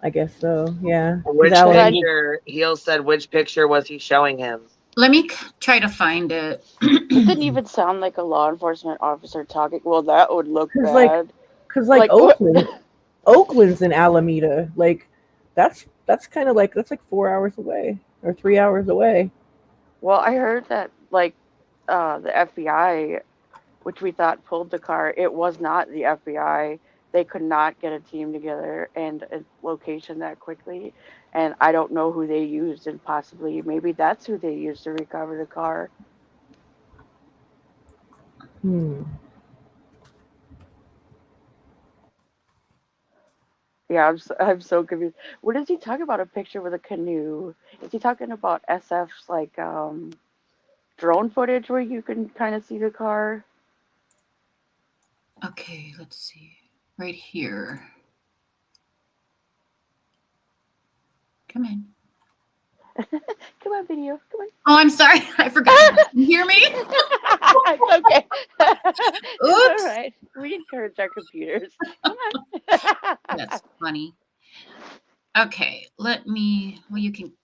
I guess so, yeah. Which picture, Heel said, which picture was he showing him? Let me try to find it. It didn't even sound like a law enforcement officer talking. Well, that would look bad. Because Oakland's in Alameda. Like, that's kind of like, that's like 4 hours away or 3 hours away. Well, I heard that, like, the FBI, which we thought pulled the car, it was not the FBI. They could not get a team together and a location that quickly. And I don't know who they used, and possibly maybe that's who they used to recover the car. Yeah, I'm so confused. What is he talking about? A picture with a canoe? Is he talking about SF's like drone footage where you can kind of see the car? Okay, let's see. Right here. Come in. Come on, video. Come on. Oh, I'm sorry. I forgot. Can you hear me? It's okay. Oops. All right. We encourage our computers. Come on. That's funny. Okay, well, you can,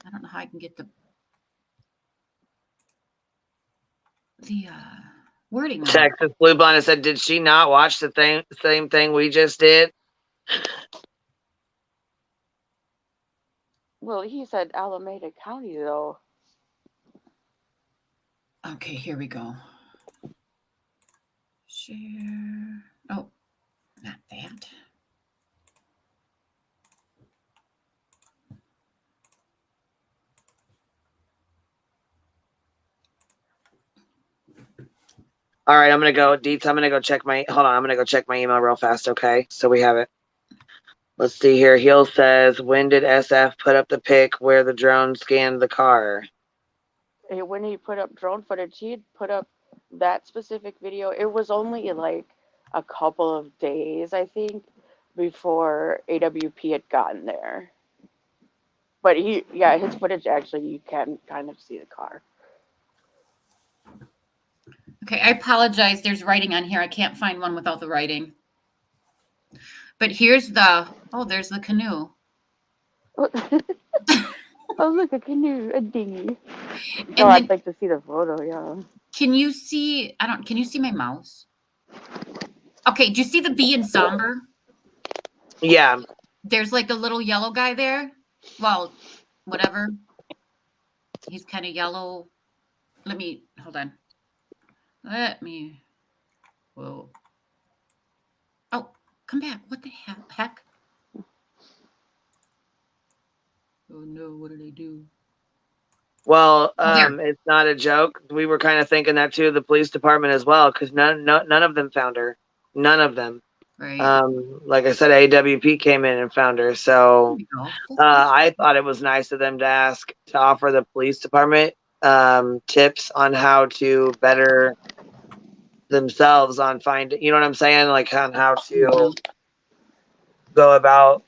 I don't know how I can get the wording. Texas Blue Blonde said, did she not watch the same thing we just did? Well, he said Alameda County, though. Okay, here we go. Share. Oh, not that. All right, I'm gonna go, Deets. I'm gonna go check my. Hold on, I'm gonna go check my email real fast. Okay, so we have it. Let's see here. Heel says, when did SF put up the pic where the drone scanned the car? When he put up drone footage, he had put up that specific video. It was only like a couple of days, I think, before AWP had gotten there. But his footage, actually, you can kind of see the car. Okay, I apologize. There's writing on here. I can't find one without the writing. But here's the, oh, there's the canoe. Oh, look, a canoe, a dinghy. And Oh, I'd then, like to see the photo, yeah. can you see, can you see my mouse? Okay, do you see the bee in somber? Yeah. There's like a little yellow guy there. Well, whatever. He's kind of yellow. Let me, hold on. Whoa. Oh, come back. What the heck? Oh no, what did I do? Well, There. it's not a joke. We were kind of thinking that too, the police department as well, because none of them found her. None of them. Right. Like I said, AWP came in and found her. So There you go. I thought it was nice of them to offer the police department tips on how to better themselves on finding, you know what I'm saying? Like on how to go about,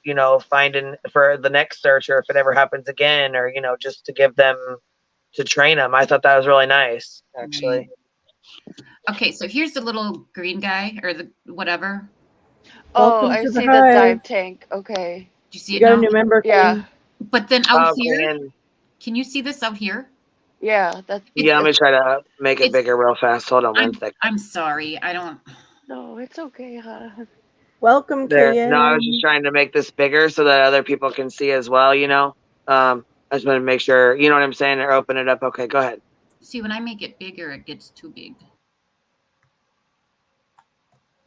finding for the next search, or if it ever happens again, or, just to give them, to train them. I thought that was really nice, actually. Right. Okay, so here's the little green guy, or the whatever. Oh, Welcome I to the see the hive. dive tank. Okay. Do you see You it got a now? new member. Yeah. Queen. But then out here, Man. can you see this out here? Yeah, that's Yeah, let me try to make it it's- bigger real fast. Hold on one second. I'm sorry. I don't. no, it's okay, huh? Welcome, There. KN. No, I was just trying to make this bigger so that other people can see as well, I just want to make sure, you know what I'm saying, or open it up. Okay, go ahead. See, when I make it bigger, it gets too big.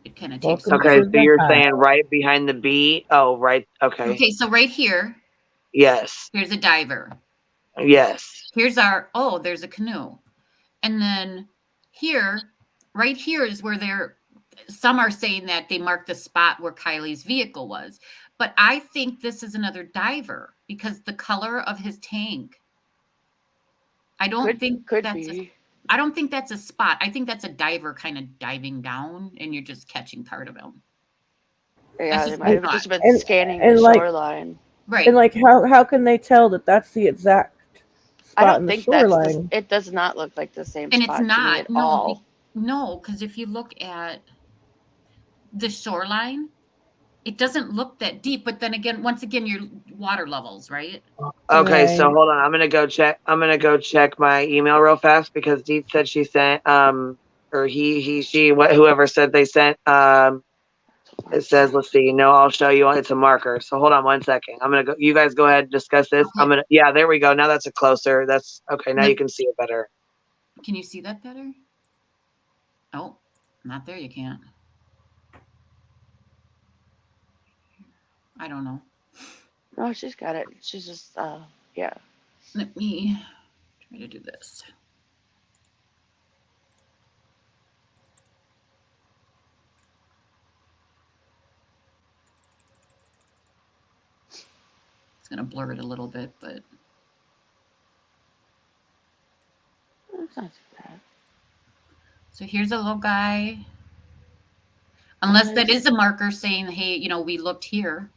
It kind of takes. Welcome Okay, to so the you're hive. saying right behind the bee? Oh, right. Okay. Okay, so right here, Yes. here's a diver. Yes. Here's there's a canoe. And then here, right here is where some are saying that they marked the spot where Kylie's vehicle was. But I think this is another diver because the color of his tank. I don't think I don't think that's a spot. I think that's a diver kind of diving down and you're just catching part of him. Yeah, they might have just been scanning the shoreline. Right. And like how can they tell that that's the exact spot I don't in the think shoreline? it does not look like the same And spot it's to me not. at all. No, because if you look at the shoreline, it doesn't look that deep. But then again, once again, your water levels, right? Okay, so hold on. I'm gonna go check my email real fast because Deet said she sent or he she whoever said they sent it says, let's see, I'll show you, it's a marker. So hold on one second. I'm gonna go, you guys go ahead and discuss this. Okay. Yeah, there we go. Now that's a closer. That's okay. Now you can see it better. Can you see that better? Oh, not there. You can't. I don't know. No, she's got it. She's just, yeah. Let me try to do this. It's going to blur it a little bit, but. That's not too bad. So here's a little guy. Unless that is a marker saying, hey, we looked here.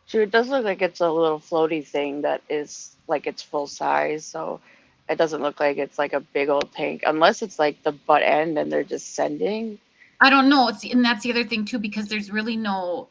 Sure, it does look like it's a little floaty thing that is like it's full size. So it doesn't look like it's like a big old tank, unless it's like the butt end and they're just sending. I don't know. And that's the other thing too, because there's no